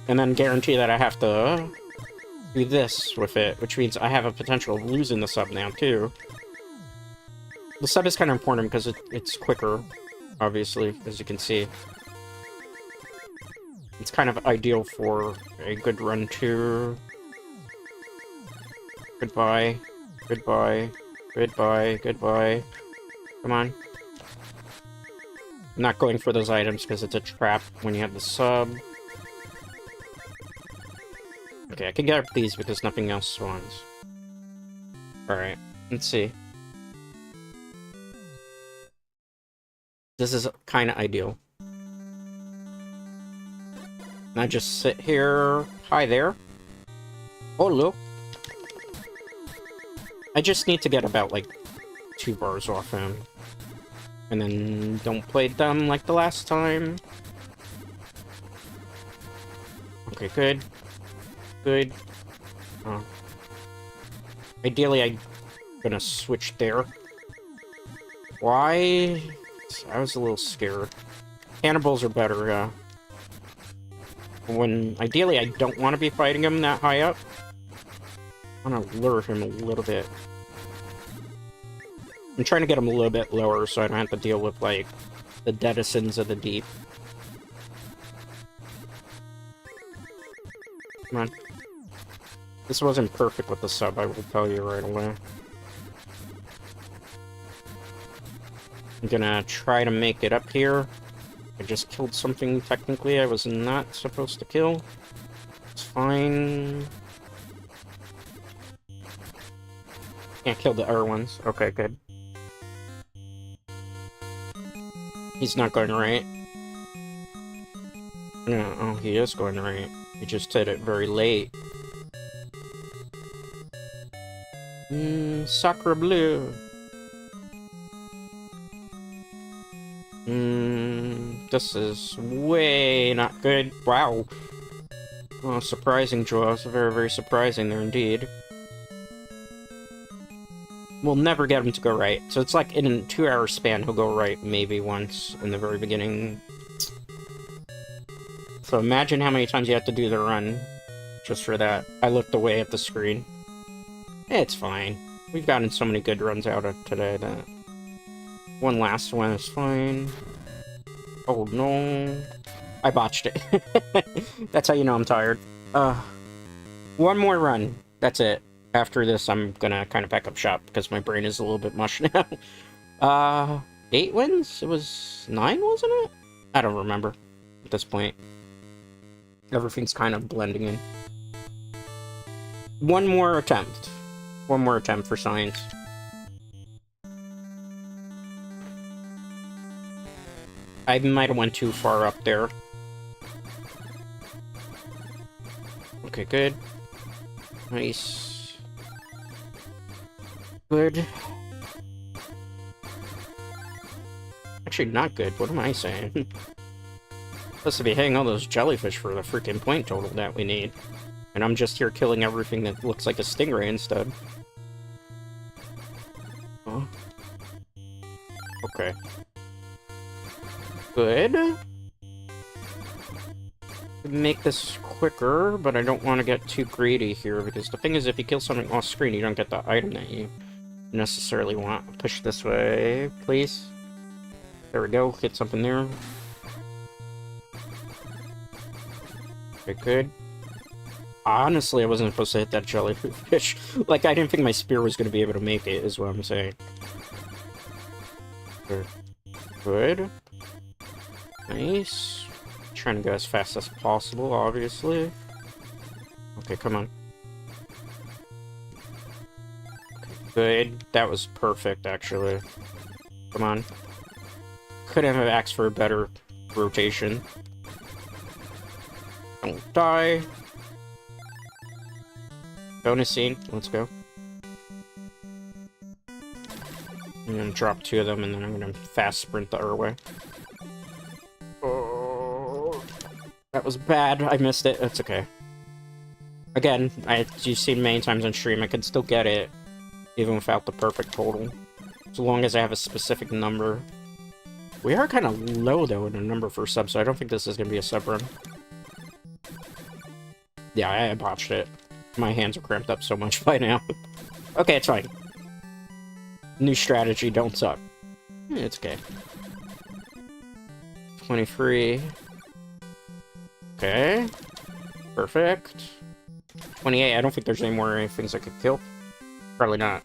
A: And then guarantee that I have to do this with it, which means I have a potential of losing the sub now, too. The sub is kind of important because it's quicker, obviously, as you can see. It's kind of ideal for a good run, too. Goodbye. Goodbye. Goodbye. Goodbye. Come on. I'm not going for those items because it's a trap when you have the sub. Okay, I can get up these because nothing else spawns. Alright, let's see. This is kind of ideal. And I just sit here. Hi there. Oh, look. I just need to get about, like, 2 bars off him. And then don't play dumb like the last time. Okay, good. Good. Oh. Ideally, I'm gonna switch there. Why? I was a little scared. Cannibals are better, when ideally I don't want to be fighting him that high up. I want to lure him a little bit. I'm trying to get him a little bit lower so I don't have to deal with, like, the denizens of the deep. Come on. This wasn't perfect with the sub, I will tell you right away. I'm gonna try to make it up here. I just killed something, technically, I was not supposed to kill. It's fine. Can't kill the other ones. Okay, good. He's not going right. No, oh, he is going right. He just did it very late. Sacre bleu. This is way not good. Wow. Oh, surprising, Jaws. Very, very surprising there indeed. We'll never get him to go right. So it's like in a 2-hour span, he'll go right maybe once in the very beginning. So imagine how many times you have to do the run just for that. I looked away at the screen. It's fine. We've gotten so many good runs out of today that one last one is fine. Oh no. I botched it. That's how you know I'm tired. One more run. That's it. After this, I'm gonna kind of pack up shop because my brain is a little bit mush now. 8 wins? It was 9, wasn't it? I don't remember at this point. Everything's kind of blending in. One more attempt. One more attempt for science. I might have went too far up there. Okay, good. Nice. Good. Actually, not good. What am I saying? Supposed to be hitting all those jellyfish for the freaking point total that we need. And I'm just here killing everything that looks like a stingray instead. Oh. Okay. Good. Make this quicker, but I don't want to get too greedy here, because the thing is, if you kill something off screen, you don't get the item that you necessarily want. Push this way, please. There we go. Hit something there. Okay, good. Honestly, I wasn't supposed to hit that jellyfish. Like, I didn't think my spear was going to be able to make it, is what I'm saying. Good. Nice. Trying to go as fast as possible, obviously. Okay, come on. Okay, good. That was perfect, actually. Come on. Couldn't have asked for a better rotation. Don't die. Bonus scene. Let's go. I'm gonna drop 2 of them, and then I'm gonna fast sprint the other way. Oh, that was bad. I missed it. That's okay. Again, you've seen many times on stream, I can still get it, even without the perfect total. As long as I have a specific number. We are kind of low, though, in the number for subs, so I don't think this is gonna be a sub run. Yeah, I botched it. My hands are cramped up so much by now. Okay, it's fine. New strategy, don't suck. It's okay. 23. Okay. Perfect. 28, I don't think there's any more things I could kill. Probably not.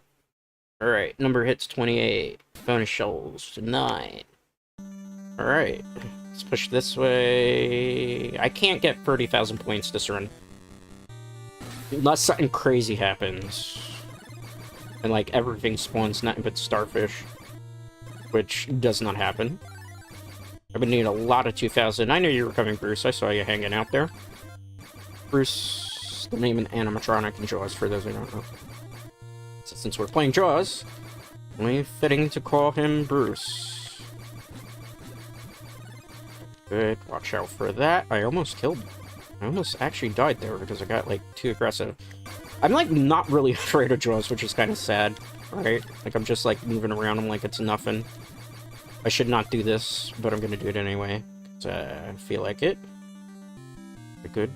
A: Alright, number hits 28. Bonus shells to 9. Alright. Let's push this way. I can't get 30,000 points this run. Unless something crazy happens. And, like, everything spawns nothing but starfish. Which does not happen. I've been needing a lot of 2,000. I knew you were coming, Bruce. I saw you hanging out there. Bruce, the name of an animatronic in Jaws, for those who don't know. So since we're playing Jaws, only fitting to call him Bruce. Good. Watch out for that. I almost killed him. I almost actually died there because I got, like, too aggressive. I'm, like, not really afraid of Jaws, which is kind of sad, right? Like, I'm just, like, moving around him like it's nothing. I should not do this, but I'm gonna do it anyway. I feel like it. Good.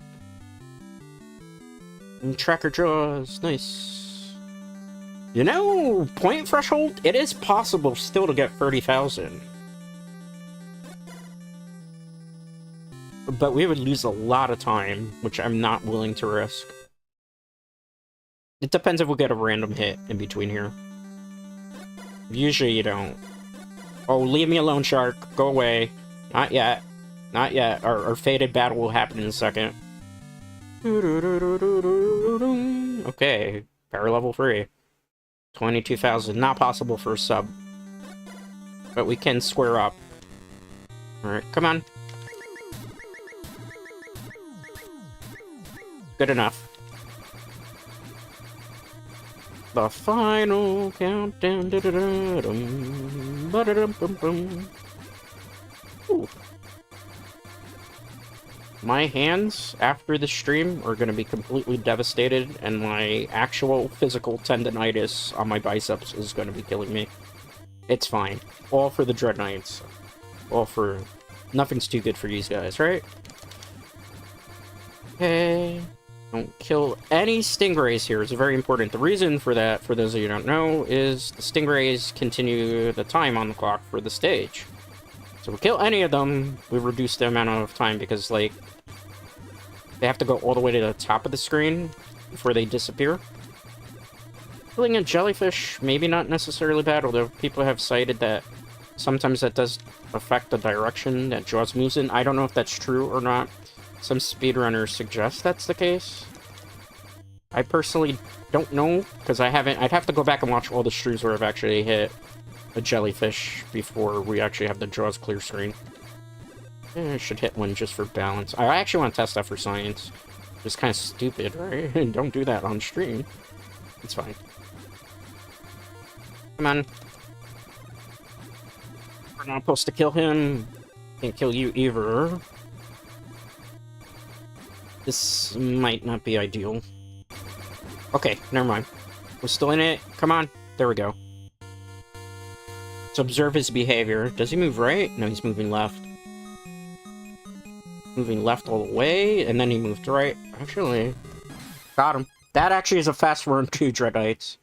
A: And tracker Jaws. Nice. You know, point threshold, it is possible still to get 30,000. But we would lose a lot of time, which I'm not willing to risk. It depends if we'll get a random hit in between here. Usually you don't. Oh, leave me alone, shark. Go away. Not yet. Not yet. Our fated battle will happen in a second. Okay. Power level 3. 22,000. Not possible for a sub. But we can square up. Alright, come on. Good enough. The final countdown. Ooh. My hands, after the stream, are going to be completely devastated, and my actual physical tendonitis on my biceps is going to be killing me. It's fine. All for the Dread Knights. All for... Nothing's too good for these guys, right? Okay... Don't kill any stingrays here. It's very important. The reason for that, for those of you who don't know, is the stingrays continue the time on the clock for the stage. So if we kill any of them, we reduce the amount of time because, like, they have to go all the way to the top of the screen before they disappear. Killing a jellyfish, maybe not necessarily bad, although people have cited that sometimes that does affect the direction that Jaws moves in. I don't know if that's true or not. Some speedrunners suggest that's the case. I personally don't know, because I'd have to go back and watch all the streams where I've actually hit a jellyfish before we actually have the Jaws clear screen. I should hit one just for balance. I actually want to test that for science. Just kind of stupid, right? Don't do that on stream. It's fine. Come on. We're not supposed to kill him. Can't kill you either. This might not be ideal. Okay, never mind. We're still in it. Come on. There we go. Let's observe his behavior. Does he move right? No, he's moving left. Moving left all the way, and then he moved right. Actually, got him. That actually is a fast run too, Dreadites.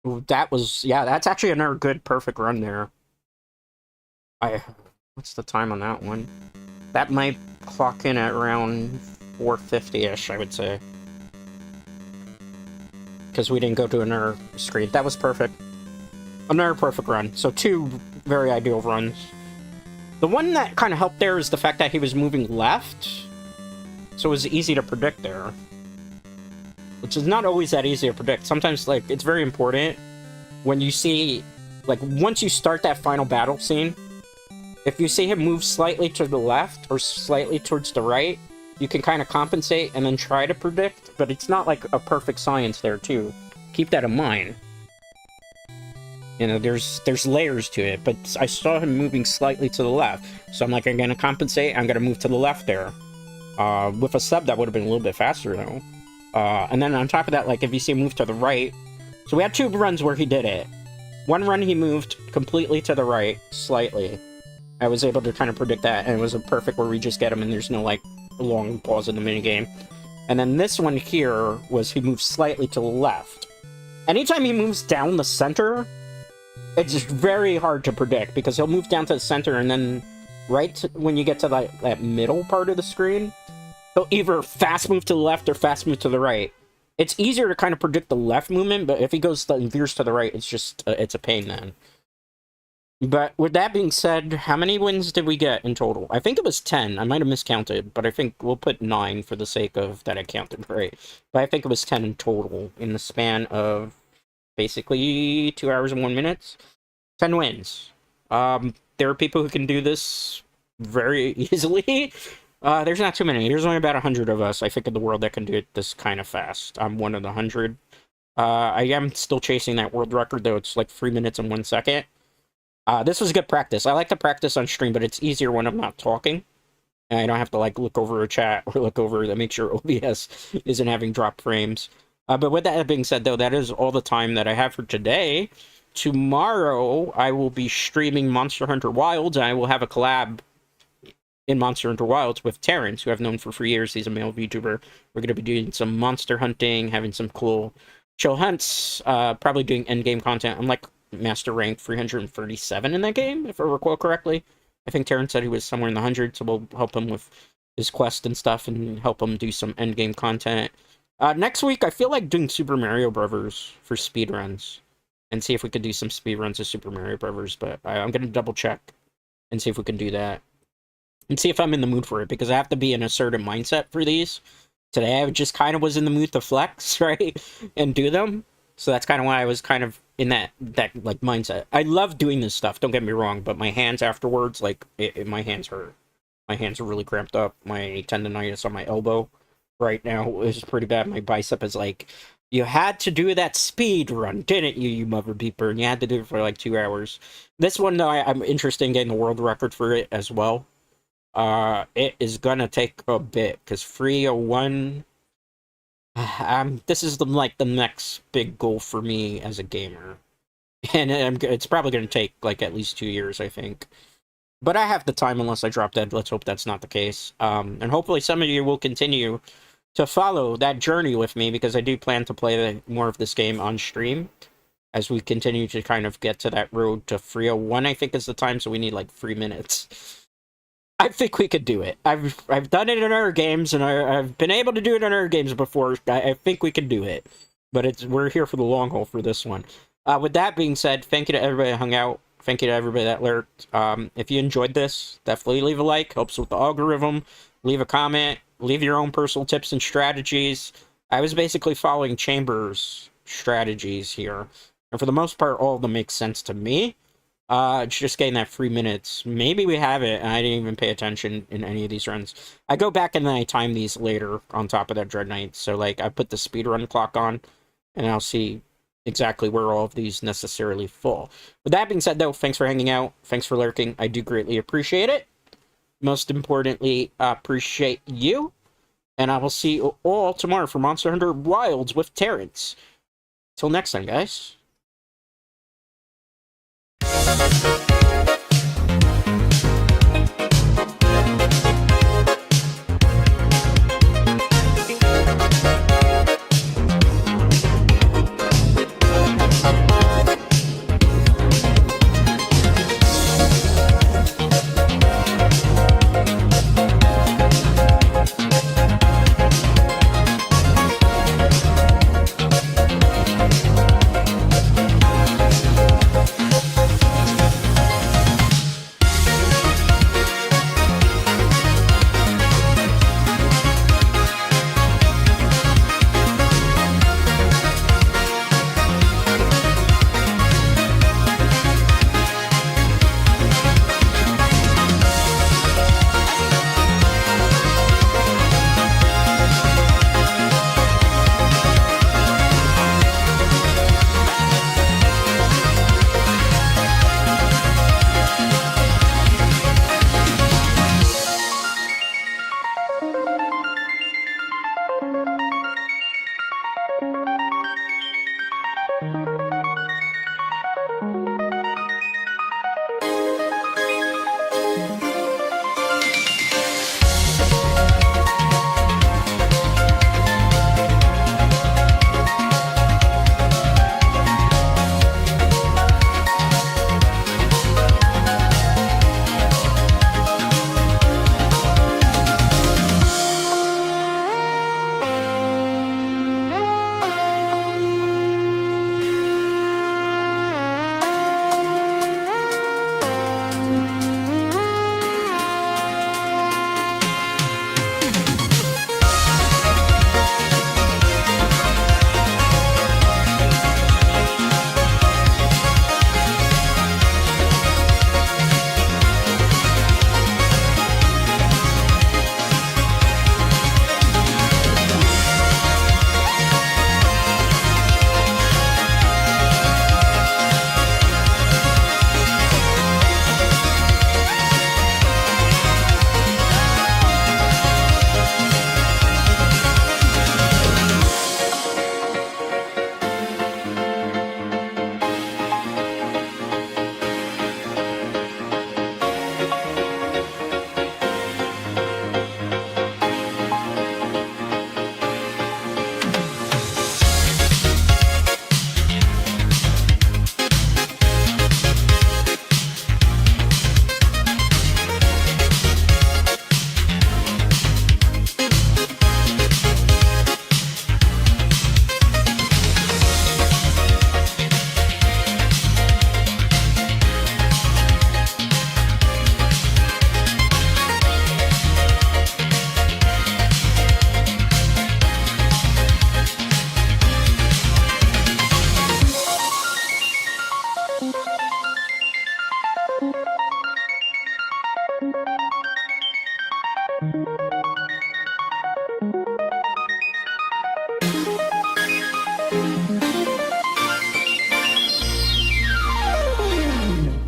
A: Ooh, that was, yeah, that's actually another good perfect run there. What's the time on that one? That might clock in at around 450-ish, I would say. Because we didn't go to another screen. That was perfect. Another perfect run. So 2 very ideal runs. The one that kind of helped there is the fact that he was moving left. So it was easy to predict there. Which is not always that easy to predict. Sometimes, like, it's very important when you see, like, once you start that final battle scene, if you see him move slightly to the left or slightly towards the right, you can kind of compensate and then try to predict, but it's not like a perfect science there, too. Keep that in mind. You know, there's layers to it, but I saw him moving slightly to the left, so I'm like, I'm gonna compensate, I'm gonna move to the left there. With a sub, that would have been a little bit faster, though. And then on top of that, like, if you see him move to the right... So we had 2 runs where he did it. One run he moved completely to the right, slightly. I was able to kind of predict that, and it was a perfect where we just get him and there's no, like, long pause in the minigame. And then this one here was he moved slightly to the left. Anytime he moves down the center, it's very hard to predict, because he'll move down to the center and then when you get to that middle part of the screen, he'll either fast move to the left or fast move to the right. It's easier to kind of predict the left movement, but if he veers to the right, it's just, it's a pain then. But with that being said, how many wins did we get in total? I think it was 10. I might have miscounted, but I think we'll put 9 for the sake of that I counted right. But I think it was 10 in total in the span of basically 2 hours and 1 minute. 10 wins. There are people who can do this very easily. There's not too many. There's only about 100 of us, I think, in the world that can do it this kind of fast. I'm one of the 100. I am still chasing that world record, though. It's like 3 minutes and 1 second. This was good practice. I like to practice on stream, but it's easier when I'm not talking. And I don't have to, like, look over a chat or look over to make sure OBS isn't having drop frames. But with that being said, though, that is all the time that I have for today. Tomorrow, I will be streaming Monster Hunter Wilds, and I will have a collab in Monster Hunter Wilds with Terrence, who I've known for 3 years. He's a male VTuber. We're going to be doing some monster hunting, having some cool chill hunts, probably doing endgame content. I'm like master rank 337 in that game, if I recall correctly. I think Terrence said he was somewhere in the hundreds, so we'll help him with his quest and stuff and help him do some endgame content. Next week, I feel like doing Super Mario Brothers for speedruns and see if we could do some speedruns of Super Mario Brothers, but I'm going to double check and see if we can do that. And see if I'm in the mood for it, because I have to be in a certain mindset for these. Today, I just kind of was in the mood to flex, right? And do them. So that's kind of why I was kind of in that like, mindset. I love doing this stuff, don't get me wrong, but my hands afterwards, like, my hands hurt. My hands are really cramped up. My tendonitis on my elbow right now is pretty bad. My bicep is like, you had to do that speed run, didn't you, you mother beeper? And you had to do it for like 2 hours. This one, though, I'm interested in getting the world record for it as well. It is gonna take a bit, because 301, this is like the next big goal for me as a gamer. And it's probably gonna take like at least 2 years, I think. But I have the time unless I drop dead. Let's hope that's not the case. And hopefully some of you will continue to follow that journey with me, because I do plan to play more of this game on stream as we continue to kind of get to that road to 301, I think is the time, so we need like 3 minutes. I think we could do it. I've done it in other games, and I've been able to do it in other games before. I think we can do it. But we're here for the long haul for this one. With that being said, thank you to everybody that hung out. Thank you to everybody that lurked. If you enjoyed this, definitely leave a like. Helps with the algorithm. Leave a comment. Leave your own personal tips and strategies. I was basically following Chambers' strategies here. And for the most part, all of them make sense to me. It's just getting that 3 minutes. Maybe we have it, and I didn't even pay attention in any of these runs. I go back and then I time these later on top of that Dread Knight. So, like, I put the speedrun clock on, and I'll see exactly where all of these necessarily fall. With that being said, though, thanks for hanging out. Thanks for lurking. I do greatly appreciate it. Most importantly, appreciate you. And I will see you all tomorrow for Monster Hunter Wilds with Terrence. Till next time, guys.